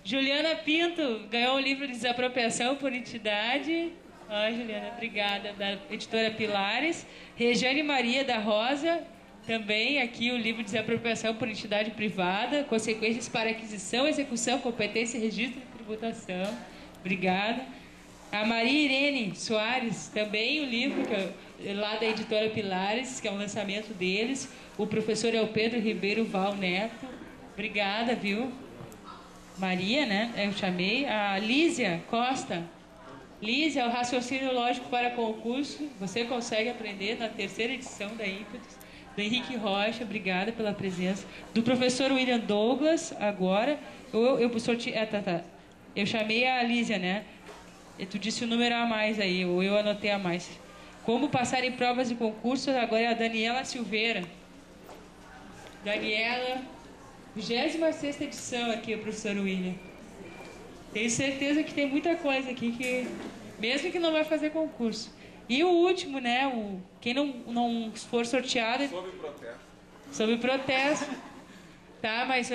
Juliana Pinto ganhou um livro de desapropriação por entidade. Juliana, obrigada. Da editora Pilares. Regiane Maria da Rosa. Também aqui o livro de desapropriação por entidade privada, consequências para aquisição, execução, competência, registro e tributação. Obrigada. A Maria Irene Soares, também o livro lá da editora Pilares, que é um lançamento deles. O professor é o Pedro Ribeiro Val Neto. Obrigada, viu? Maria, né? Eu chamei. A Lísia Costa. Lísia, o raciocínio lógico para concurso. Você consegue aprender na 3ª edição da Ímpetus. Do Henrique Rocha, obrigada pela presença. Do professor William Douglas, agora. Eu chamei a Lísia, né? E tu disse o número a mais aí, ou eu anotei a mais. Como passar em provas de concurso, agora é a Daniela Silveira. Daniela, 26ª edição aqui, o professor William. Tenho certeza que tem muita coisa aqui que, mesmo que não vai fazer concurso. E o último, né? Quem não for sorteado... Sob protesto. Sob protesto. Tá, mas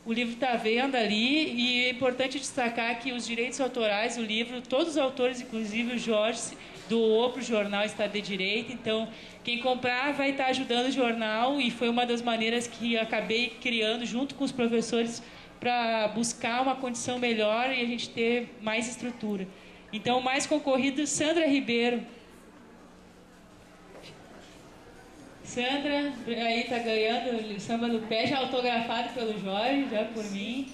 o livro está à venda ali e é importante destacar que os direitos autorais do livro, todos os autores, inclusive o Jorge, doou para o jornal Estado de Direito. Então, quem comprar vai estar ajudando o jornal e foi uma das maneiras que acabei criando junto com os professores para buscar uma condição melhor e a gente ter mais estrutura. Então, o mais concorrido, Sandra Ribeiro. Sandra, aí está ganhando o Samba no Pé, já autografado pelo Jorge, já por mim.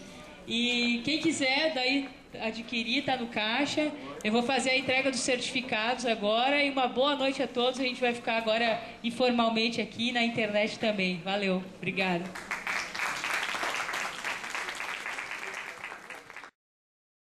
E quem quiser daí adquirir, está no caixa. Eu vou fazer a entrega dos certificados agora. E uma boa noite a todos. A gente vai ficar agora informalmente aqui na internet também. Valeu, obrigada.